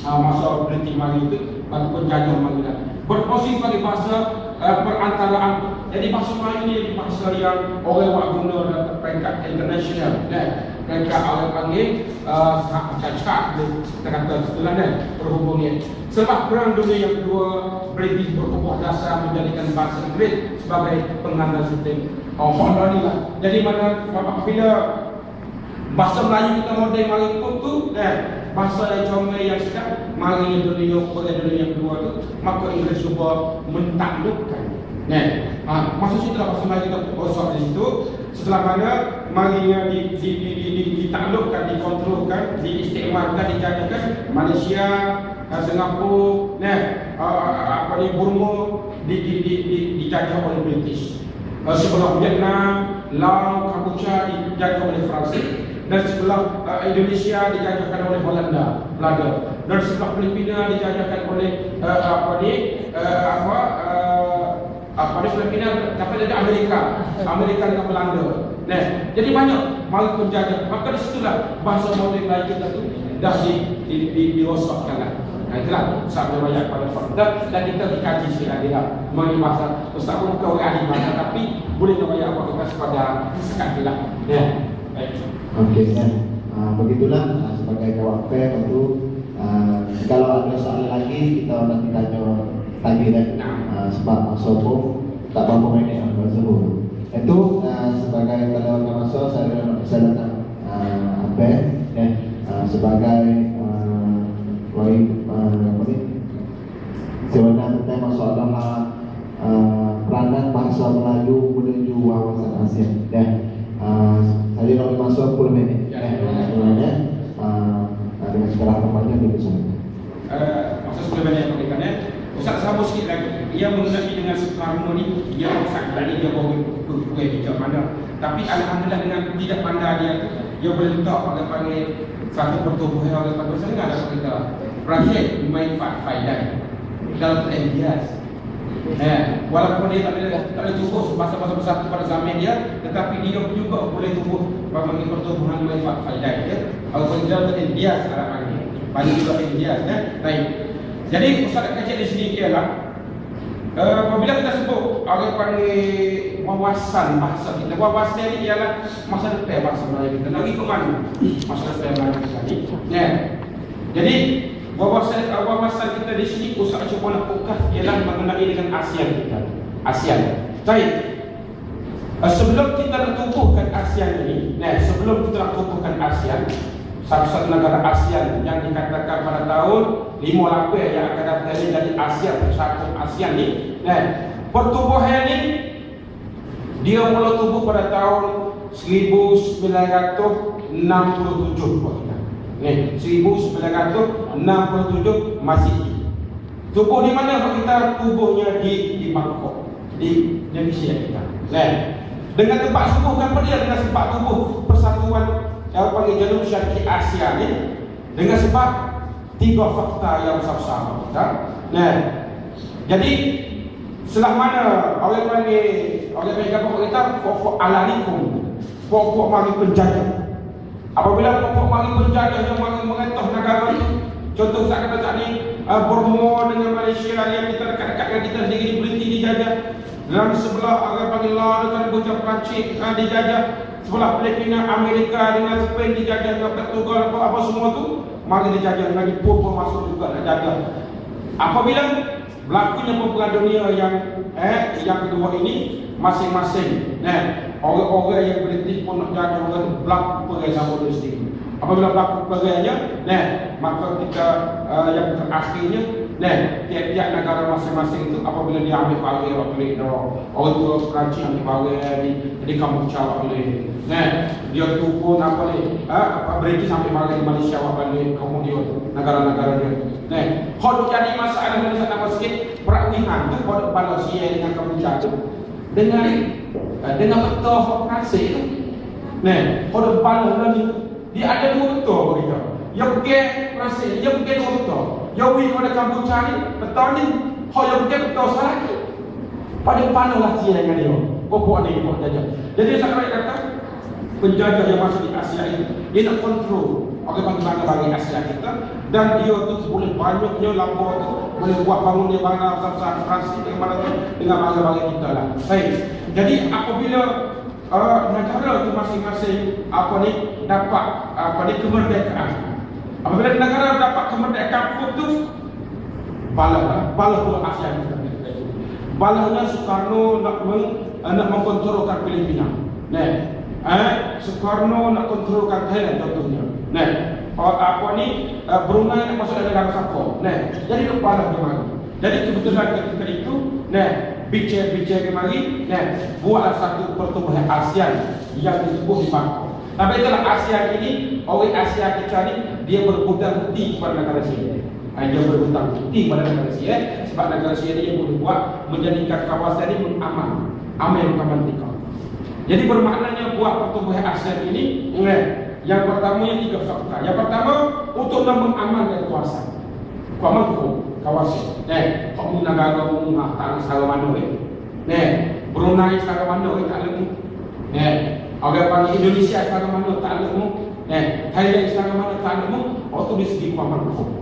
Masa British mari itu bagi penjajah mari berposisi sebagai bahasa perantaraan. Jadi bahasa Melayu ni bahasa yang orang buat guna dalam peringkat international. Peringkat orang panggil cacat kita kata setelah ni perhubungan. Selepas Perang Dunia yang Kedua, British berkukuh dasar menjadikan bahasa Inggeris sebagai pengantar sistem. Ni lah. Jadi mana bila bahasa Melayu kita moden mari pun tu, bahasa yang comel yang sedap, mari dunia yang kedua tu, maka Inggeris cuba mentaklukkan. Maksud situ lah bahasa Melayu kita kosong di situ. Setelah mana marinya ditaklukkan, dikontrolkan, diistikmalkan, dijajakan Malaysia, Singapura, Burma dijajah oleh British. Sebelah Vietnam, Laos, Kampuchea dijajah oleh Perancis. Dan sebelah Indonesia dijajahkan oleh Belanda. Dan sebelah Filipina dijajahkan oleh Filipina sampai dari Amerika dengan Belanda. Jadi banyak mari penjajah. Maka di situlah bahasa moden Melayu kita tu dah dirosakkan lah. Itulah Ustaz banyak pada fakta dan kita dikaji sikit lah. Mengenai bahasa Ustaz pun bukan orang ahli bahasa tapi boleh banyak apa kita kepada sekat lah. Okey, begitulah sebagai kawan fair tentu kalau ada soalan lagi kita nanti tanya sebab masa pun tak berapa minit masa pun. Itu sebagai kalau masa saya nak sebagai sebenarnya tentang masalah peranan bahasa Melayu menuju wawasan ASEAN. Saya nak masuk 10 minit. Sebenarnya dengan segala tempatnya di sana. Masa 10 minit yang Ustaz sambung sikit lagi. Ia mengenai dengan selama ni dia sangat berani dia bawa kuih hijau mana. Tapi alhamdulillah dengan tidak pandai dia boleh letak orang panggil satu pertubuhan orang panggil sering ada kita. Projek main faedah dalam MBS. Walaupun dia tak boleh tumbuh masa-masa bersatu pada zaman dia, tetapi dia juga boleh tumbuh panggil pertubuhan main faedah. Kalau dalam MBS ada panggil. Banyak juga MBS baik. Jadi Ustaz kecil di sini ialah apabila kita sebut orang panggil wawasan bahasa kita, wawasan ini ialah masa depan bahasa Melayu kita. Lagi ke mana masa depan Melayu kita ni? Jadi wawasan kita di sini Ustaz cuba nak fokus ialah mengenai dengan ASEAN kita. ASEAN. Baik. Sebelum kita nak tumbuhkan ASEAN ini, sebelum kita nak tumbuhkan ASEAN, satu-satu negara ASEAN yang dikatakan pada tahun 58 yang akan datang ini dari ASEAN, persatuan ASEAN ni. Pertumbuhan ni dia mula tumbuh pada tahun 1967 buat kita. 1967 Masehi. Tumbuh di mana kalau kita tumbuhnya di Bangkok, di Malaysia kita. Dengan tempat tumbuh kan dia dengan sebab tumbuh persatuan yang panggil Jalur Syarqi Asia ni dengan sebab 3 fakta yang sama-sama kita. Jadi setelah mana orang panggil apa kita pokok alalikum, pokok mari penjajah. Apabila pokok mari penjajah yang mari mengetah negara itu, contoh saya kata tadi Burma dengan Malaysia yang kita dekat-dekat dengan kita sendiri British dijajah. Dan sebelah orang panggil dengan bocah Perancis dijajah. Sebelah Filipina, Amerika dengan Spain dijajah, Portugal apa semua tu mari dijajah lagi pun masuk juga nak jaga. Apabila berlakunya perang dunia yang kedua ini masing-masing orang-orang yang British pun nak jaga orang berlaku perang sama dia sendiri. Apabila berlaku perangnya maka kita yang terakhirnya tiap-tiap negara masing-masing itu apabila dia ambil bahagian orang boleh orang tua Perancis ambil bahagian di Kampuchea boleh dia tu pun apa ni British sampai bahagian di Malaysia boleh kemudian negara-negara dia kalau jadi masalah Malaysia tambah sikit perawihan tu pada Malaysia dengan Kampuchea tu dengan betul Perancis tu kalau bala lagi dia ada 2 betul kita yang pergi Brazil, yang pergi Toronto, yang pergi kepada Kamboja ni, betul ni, yang pergi betul salah lagi. Paling pandang lah dia dengan dia. Pokok ni, pokok jajah. Jadi saya kata, penjajah yang masuk di Asia ini, dia nak kontrol bagi Asia kita, dan dia tu boleh banyaknya lapor tu, boleh buat bangun dia bangga besar-besar Fransi dengan bangga kita lah. Baik. Jadi apabila negara tu masing-masing dapat kemerdekaan. Apabila negara dapat kemerdekaan tu, balah pula Asia kita. Balahnya Soekarno nak mengkontrolkan Filipina. Soekarno nak kontrolkan Thailand contohnya. Brunei nak masuk dalam negara Singapura. Jadi kepala dia mari. Jadi kebetulan ketika itu, bicara kemari, buatlah satu pertubuhan ASEAN yang disebut di Bangkok. Tapi itulah ASEAN ini, orang Asia kita ni, dia berhutang budi kepada negara sini. Dia berhutang budi kepada negara sini, sebab negara sini yang boleh buat menjadikan kawasan ini aman, bukan tika. Jadi bermaknanya buat pertubuhan ASEAN ini, yang pertama yang 3 faktor. Yang pertama untuk mengamankan kawasan. Kawasan. Kamu negara tak salah mana Brunei salah mana tak ada. Orang panggil Indonesia salah mana tak ada. Thailand salah mana tak ada. Waktu di segi kawasan.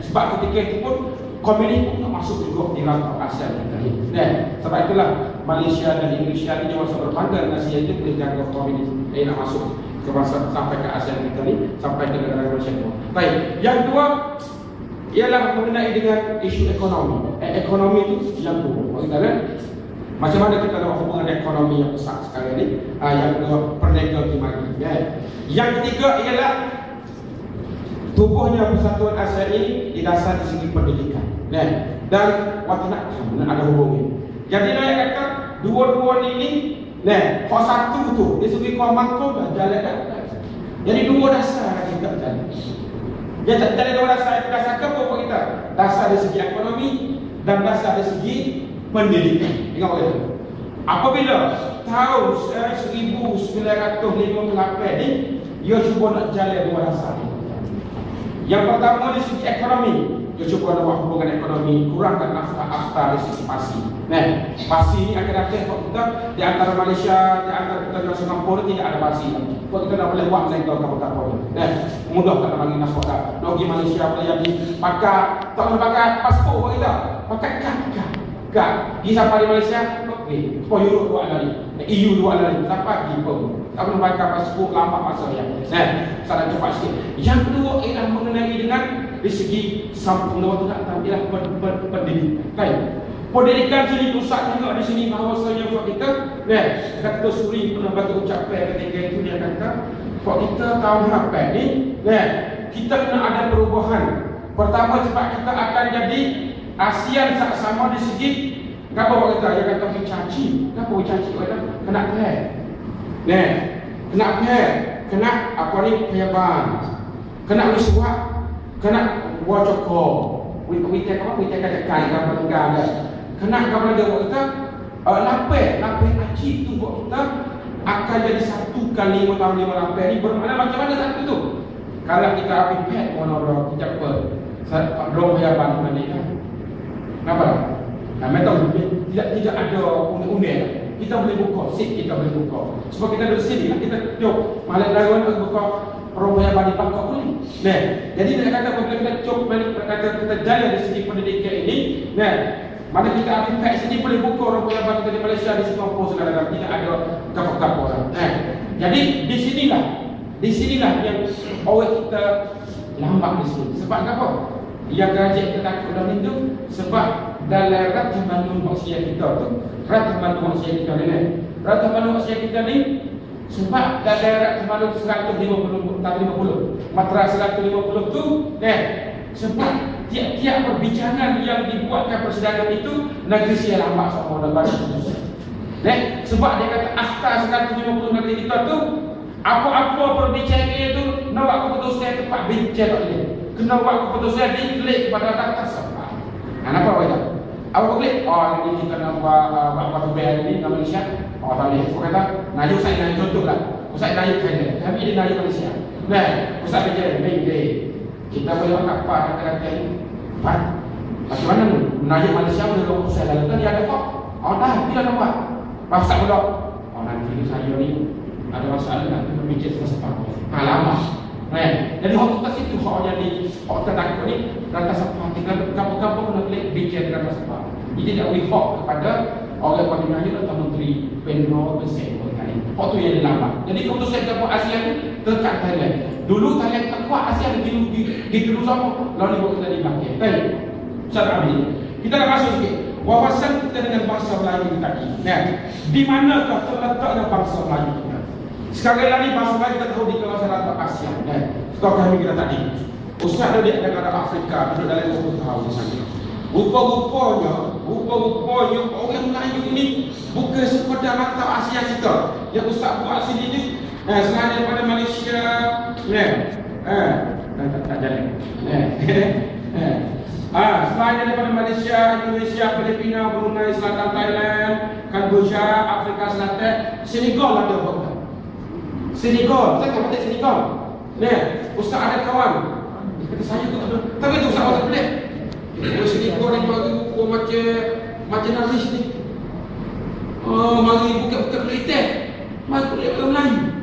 Sebab ketika itu pun komunis pun tak masuk juga di rantau ASEAN kita ni. Sebab itulah Malaysia dan Indonesia ni jangan berbangga dengan Asia itu boleh jaga komunis. Nak masuk ke masa sampai ke ASEAN kita ni, sampai ke negara Malaysia itu. Baik. Yang kedua ialah mengenai dengan isu ekonomi. Ekonomi itu yang kedua. Kita lihat macam mana kita dapat hubungan ekonomi yang besar sekarang ni. Yang kedua perniagaan timagi. Yang ketiga ialah tubuhnya persatuan ASEAN ini didasar di segi pendidikan dan watakam ada hubungan. Jadi saya kata dua-dua ini kau satu tu di segi komat tu dah jalan dah. Jadi dua dasar kita jalan. Dia tak ada dua dasar. Dasar ke apa kita? Dasar dari segi ekonomi dan dasar dari segi pendidikan. Ingat apa itu? Apabila tahun 1958 ni, dia cuba nak jalan dua dasar ni. Yang pertama dari segi ekonomi, dia cuba nak buat hubungan ekonomi, kurangkan nafkah dari segi pasi. Pasi ni akhir-akhir kita di antara Malaysia, di antara kita dengan Singapura tidak ada pasi. Kalau kita tak boleh buat negara kapal-kapal. Mudah tak nak bagi nafkah. Nak pergi Malaysia boleh jadi pakai, tak boleh pakai pasport buat kita. Pakai kad. Pergi sampai di Malaysia, okey. Supaya Europe buat lagi. EU buat lagi. Sampai pergi pun. Tak boleh pakai pasport lambat masa dia. Salah cepat sikit. Yang kedua ialah mengenai dengan di segi sambung waktu nak tahu ialah pendidikan. Pendidikan sini pusat juga di sini bahawasanya buat kita, kata Suri pernah bagi ucapan ketika itu dia kata, buat kita tahun harapan ni, kita kena ada perubahan. Pertama sebab kita akan jadi ASEAN sama di segi apa buat kita? Dia kata mencaci. Kenapa mencaci? Kena care. Kena care. Kena apa ni peyaban. Kena risuah. Kena wajoko. Kita kata kena kepada buat kita lapis aci tu buat kita akan jadi 1 kali 5 tahun 5 lapis ni bermakna macam mana satu tu. Kalau kita ambil pet orang kita apa belum peyaban di mana kan. Kenapa? Memang tidak ada unik-unik. Kita boleh buka, kita boleh buka. Sebab kita duduk sini, kita jom malam lawan nak buka perubahan bagi Bangkok boleh. Jadi dia kata apabila kita jom kita jalan di segi pendidikan ini, mana kita ambil kat sini boleh buka perubahan bagi di Malaysia, di Singapura segala-galanya. Tidak ada kapal-kapal orang. Jadi di sinilah yang orang kita lambat di sini. Sebab apa? Yang kerajaan kita takut dalam itu sebab dalam rataman manusia kita tu, rataman manusia kita ni sebab dalam rataman 150 matra 150 tu sebab tiap-tiap perbincangan yang dibuatkan persidangan itu negeri sia lambat sama dalam bahasa sebab dia kata akta 150 negeri kita tu apa-apa perbincangan itu nak buat keputusan tempat bincang tak boleh. Kena buat keputusan diklik kepada atas apa. Kenapa begitu? Apa klik? Ini kita nak buat bel ini dalam Malaysia. Tak boleh. Saya kata, naik saya naik contohlah. Saya naik Thailand. Kami di naik Malaysia. Nah, Ustaz kerja kita boleh makan apa kata-kata ini? Pak, macam mana tu? Menajuk Malaysia boleh bawa pusat lalu kan dia ada kok. Oh dah, dia dah buat. Pak Ustaz pula. Oh nanti ni saya ni ada masalah nak memikir sesuatu. Lama. Jadi orang kita situ orang jadi orang tertakut ni lantas apa tinggal kampung-kampung nak bikin lantas apa. Jadi tidak boleh hak kepada orang Parlimen atau Menteri Penro Besar kali. Hak tu yang lama. Jadi keputusan kampung ASEAN ni terkat Thailand. Dulu Thailand tak kuat ASEAN di dulu sama. Lalu buat kita dipakai. Baik. Ustaz Abi, kita nak masuk sikit. Wawasan kita dengan bangsa Melayu tadi. Nah, di manakah terletaknya bangsa Melayu kita? Sekali lagi bangsa Melayu kita tahu di kawasan rata ASEAN. Setelah kami kita tadi, Ustaz ada di negara Afrika, duduk dalam 20 tahun di sana. Rupa-rupanya orang Melayu ini bukan sekadar mata ASEAN kita. Yang Ustaz buat sini ni, selain daripada Malaysia, tak jalan. Selain daripada Malaysia, Indonesia, Filipina, Brunei Selatan, Thailand, Kamboja, Afrika Selatan, Senegal ada kota. Senegal, saya tak betul Senegal. Ustaz ada kawan. Dia kata saya tu ada. Tapi tu Ustaz tak boleh. Senegal ni bagi ukur macam Nabi ni. Mari buka-buka militer. Mari boleh orang Melayu.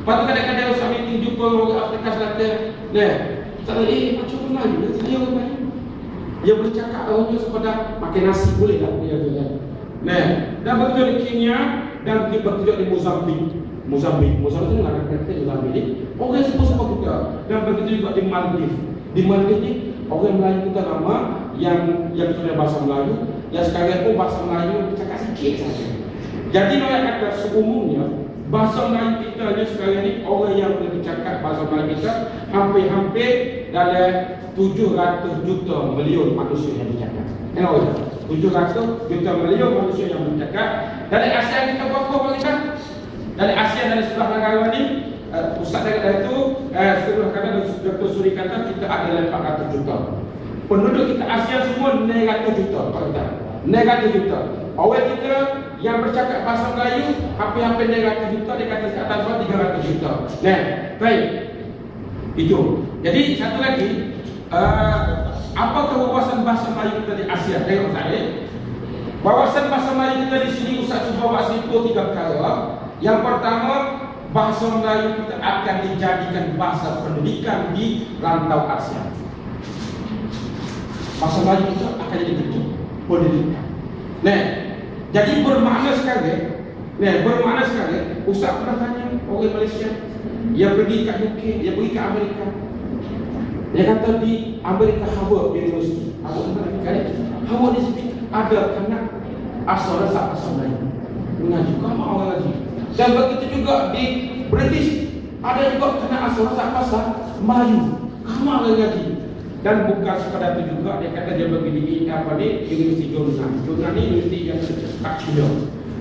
Lepas tu kadang-kadang Ustaz meeting jumpa orang Afrika Selatan. Ustaz macam orang Melayu. Saya orang Melayu. Dia boleh cakap orang tu sepada makan nasi boleh tak dia tu kan. Dan bekerja di Kenya dan bekerja di Mozambik tu ada kata Mozambik ni. Orang semua kita dan bekerja juga di Maldives. Di Maldives ni orang Melayu kita lama yang kita bahasa Melayu, yang sekarang pun bahasa Melayu cakap sikit saja. Jadi orang kata seumumnya bahasa Melayu kita ni sekarang ni orang yang boleh bercakap bahasa Melayu kita hampir-hampir dalam 700 juta million manusia yang bercakap. Kenapa? 700 juta million manusia yang bercakap. Dari ASEAN kita berapa kita? Dari ASEAN dari sebelah negara ni, Ustaz kata itu, sebelah kata Dr. Suri kata kita ada 400 juta. Penduduk kita ASEAN semua 900 juta. Kalau kita 900 juta. Orang kita yang bercakap bahasa Melayu hampir-hampir 900 juta, dia kata kat atas 300 juta. Baik. Itu. Jadi satu lagi, apakah wawasan bahasa Melayu kita di ASEAN? Tengok saya. Wawasan bahasa Melayu kita di sini Ustaz cuba buat simpul 3 perkara. Yang pertama, bahasa Melayu kita akan dijadikan bahasa pendidikan di rantau ASEAN. Bahasa Melayu kita akan jadi pendidikan. Jadi bermakna sekali. Ustaz pernah tanya orang Malaysia, dia pergi ke UK, dia pergi ke Amerika. Dia kata di Amerika Harvard University, Harvard di sini ada anak asal bahasa Melayu mengaji, kamu orang ngaji. Dan begitu juga di British ada juga anak asal bahasa Melayu, kamu orang ngaji. Dan bukan sekadar itu juga, dia kata dia pergi di Universiti Jordan ni universiti yang kat China.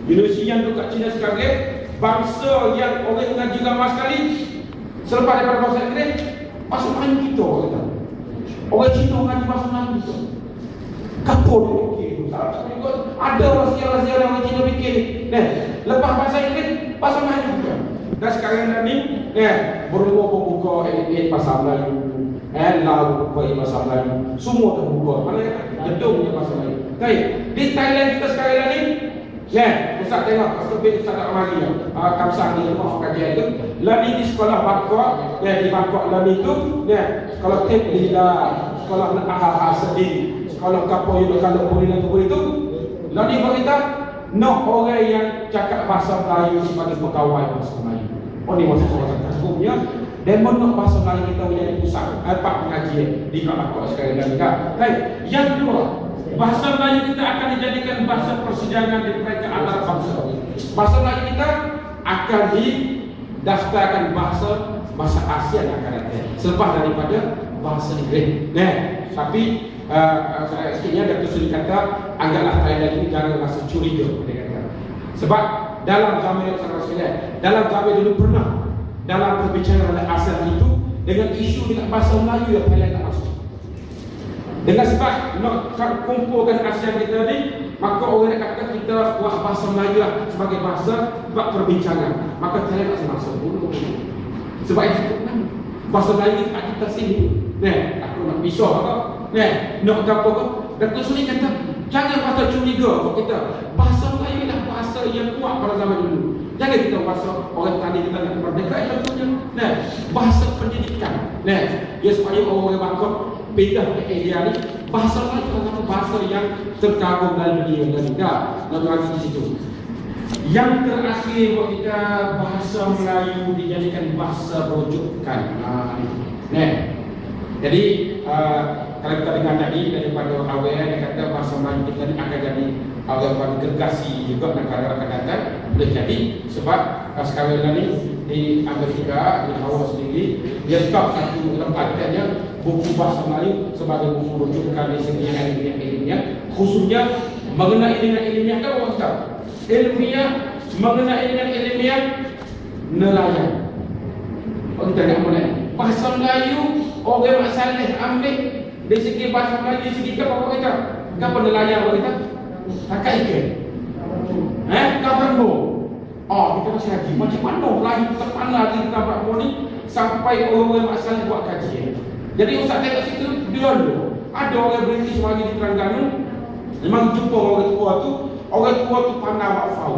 Universiti yang tu kat China sekarang, bangsa yang orang ngaji lama sekali selepas daripada bahasa Inggeris, bahasa Melayu kita kata. Orang Cina ngaji bahasa Melayu kita. Kapo dia fikir tu. Ada rahsia-rahsia orang Cina fikir. Lepas bahasa Inggeris, bahasa Melayu kita. Dan sekarang ni, berumur buka bahasa Melayu. Lalu buka bahasa Melayu. Semua dah buka. Mana gedung punya bahasa Melayu. Baik, di Thailand kita sekarang ni, Ustaz tengok, Ustaz tak mari Kamsang ni, kajian tu. Lani di sekolah Bangkok, di Bangkok Lani tu, sekolah Tep Lila, sekolah Ahal Sedih, sekolah Kapo Yudo Kalau Puri dan Tuburi tu. Lani berita, no orang yang cakap bahasa Melayu sebagai pegawai bahasa Melayu. Ni maksud hukumnya. Dan menurut bahasa Melayu kita menjadi pusat pengajian di Bangkok sekarang ni. Baik, yang kedua, bahasa Melayu kita akan dijadikan bahasa persidangan di mereka antara bangsa. Bahasa Melayu kita akan didaftarkan bahasa ASEAN akan datang selepas daripada bahasa Inggeris. Tapi sikitnya Dr. Suri kata anggaplah Thailand ini jangan rasa curiga dia kata. Sebab dalam zaman dulu pernah dalam perbincangan ASEAN itu dengan isu dengan bahasa Melayu yang Thailand tak masuk. Dengan sebab nak kumpulkan ASEAN kita ni, maka orang nak kata kita buat bahasa Melayu lah sebagai bahasa buat perbincangan. Maka Thailand tak masuk dulu. Sebab itu Bahasa Melayu kita sini. Aku nak pisau apa? Nak gapo apa? Datuk Seri kata, jangan bahasa curiga kok kita. Bahasa Melayu adalah bahasa yang kuat pada zaman dulu. Jangan kita bahasa orang tadi kita nak merdeka contohnya. Bahasa pendidikan. Ya supaya orang bakal beda idea ni. Bahasa Melayu adalah bahasa yang terkagum dalam dunia dan tidak nak lagi di situ. Yang terakhir buat kita, bahasa Melayu dijadikan bahasa rujukan. Jadi kalau kita dengar tadi daripada awal dia kata bahasa Melayu kita ni akan jadi awal gergasi juga negara akan datang. Boleh jadi sebab sekarang ni di Amerika, di Hawaii sendiri dia stop satu tempatnya buku bahasa Melayu sebagai buku rujukan di segi ilmiah, khususnya mengenai dengan ilmiah kan orang tahu. Ilmiah mengenai dengan ilmiah nelayan. Kita nak mulai bahasa Melayu orang masalah ambil dari segi bahasa Melayu, dari segi apa kita? Apa nelayan kita? Takak ikan. Kapan bo? Kita masih haji. Macam mana Melayu kita pandai di tempat ni sampai orang masalah buat kajian. Jadi ustaz tengok situ dia dulu. Ada orang British mari di Terengganu. Memang jumpa orang tua tu. Orang tua tu pandai buat fau.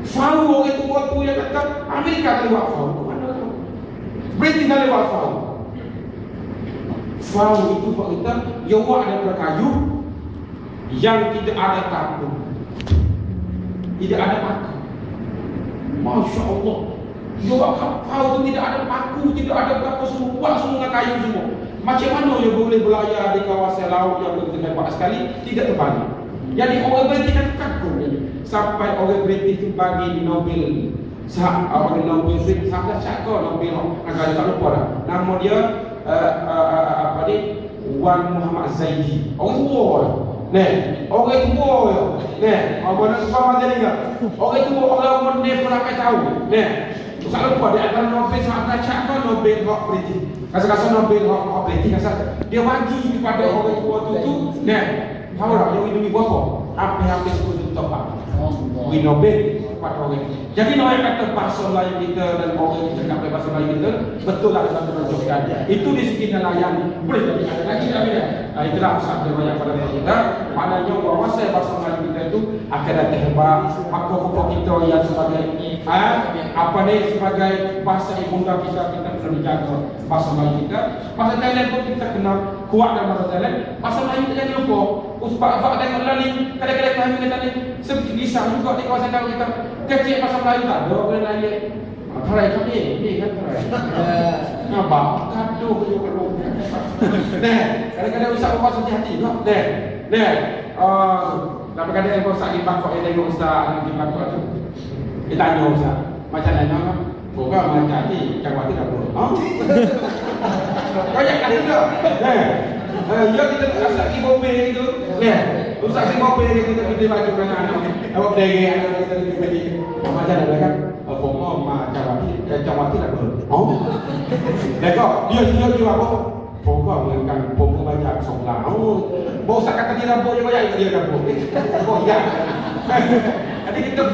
Fau orang tua tu yang kata Amerika tak buat fau. Mana tahu? British tak buat fau. Fau itu buat kita yang buat daripada kayu yang tidak ada tapu, tidak ada paku. Masya Allah. Dia buat fau itu tidak ada paku, tidak ada berapa semua, buat semua dengan kayu semua. Macam mana dia boleh berlayar di kawasan laut yang begitu hebat sekali, tidak terbalik. Jadi orang British kan kagum sampai orang British itu bagi di Nobel. Orang Nobel itu sampai cakap Nobel agak tak lupa dah. Nama dia Wan Muhammad Zaidi. Orang tua. Orang tua. Orang tua macam ni. Orang tua orang mana pun akan tahu. Tak lupa dia akan Nobel sampai cakap Nobel hak British. Kasa-kasa Nobel hak British kasa dia bagi kepada orang tua tu. Tahu tak yang ini berapa? Hampir 10 juta pak. Win Nobel kepada orang. Jadi orang kata bahasa Melayu kita dan orang kita cakap bahasa Melayu kita betul lah kita menunjukkan. Itu di segi nelayan. Boleh jadi ada lagi tapi dah. Itulah usaha banyak pada kita. Maknanya bahasa bahasa Melayu kita itu akan datang hebat. Pokok-pokok kita yang sebagai sebagai bahasa ibunda kita kena dijaga bahasa Melayu kita. Bahasa Thailand pun kita kena kuat dalam bahasa Thailand. Bahasa Melayu kita jangan lupa. Sebab tengok lah ni, kadang-kadang kami kata ni sedikit bisa juga di kawasan kawasan kita. Kecil bahasa Melayu tak ada boleh nanya. Tarai kami, ni kan tarai. Nampak? Kado juga kalau. Kadang-kadang bisa berbahasa hati juga. Kadang-kadang yang Ustaz di Bangkok, yang tengok Ustaz di Bangkok tu, dia tanya Ustaz, macam mana? Bukan macam ni, Cakap tak boleh. Banyak kali juga. Ya kita asal di Bombay itu. Ustaz di Bombay kita pergi baju dengan anak. Awak pergi anak kita pergi. Macam mana kan? Pokok Cawati tak boleh. Lekok, dia apa? Pokok mengangkat pokok banyak sebelah. Bau Ustaz kata dia rambut banyak dia rambut. Oh ya. Jadi kita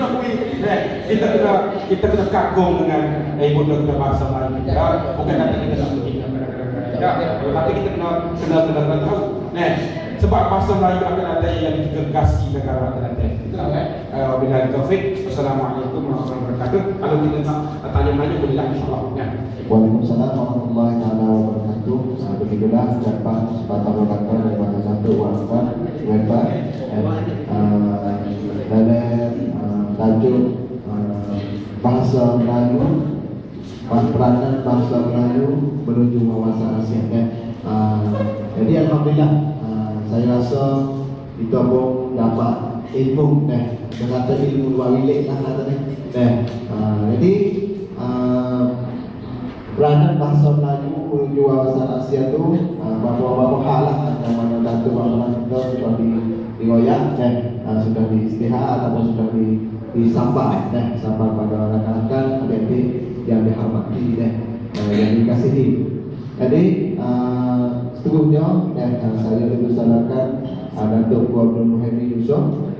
kena kagum dengan ibunda kita bahasa Melayu. Bukan kata kita nak pergi. Tapi kita kena tahu. Sebab bahasa Melayu akan ada yang digergasi negara akan datang. Itulah wabillahi taufik. Wassalamualaikum warahmatullahi wabarakatuh. Kalau kita nak tanya-tanya bolehlah insya-Allah. Waalaikumsalam warahmatullahi wabarakatuh. Begitulah ucapan sepatah kata daripada satu wafat hebat dalam tajuk bahasa Melayu, peranan bahasa Melayu menuju wawasan Asia. Jadi alhamdulillah saya rasa kita pun dapat ilmu kata ilmu dua bilik lah katanya. Jadi peranan bahasa Melayu menuju wawasan Asia tu beberapa hal lah, macam mana Datuk Abang kita sudah digoyak sudah diistihar ataupun sudah disampaikan sampai pada rakan-rakan adik-adik yang dihormati yang dikasihi. Jadi seterusnya saya dipersilakan Datuk Abdul Muhammad Yusof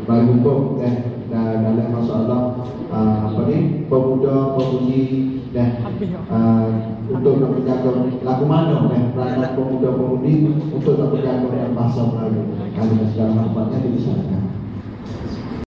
bagi hukum dan dalam masalah pemuda-pemudi untuk nak menjaga lagu mana peranan pemuda-pemudi untuk nak menjaga bahasa Melayu. Kalau segala manfaatnya dilaksanakan.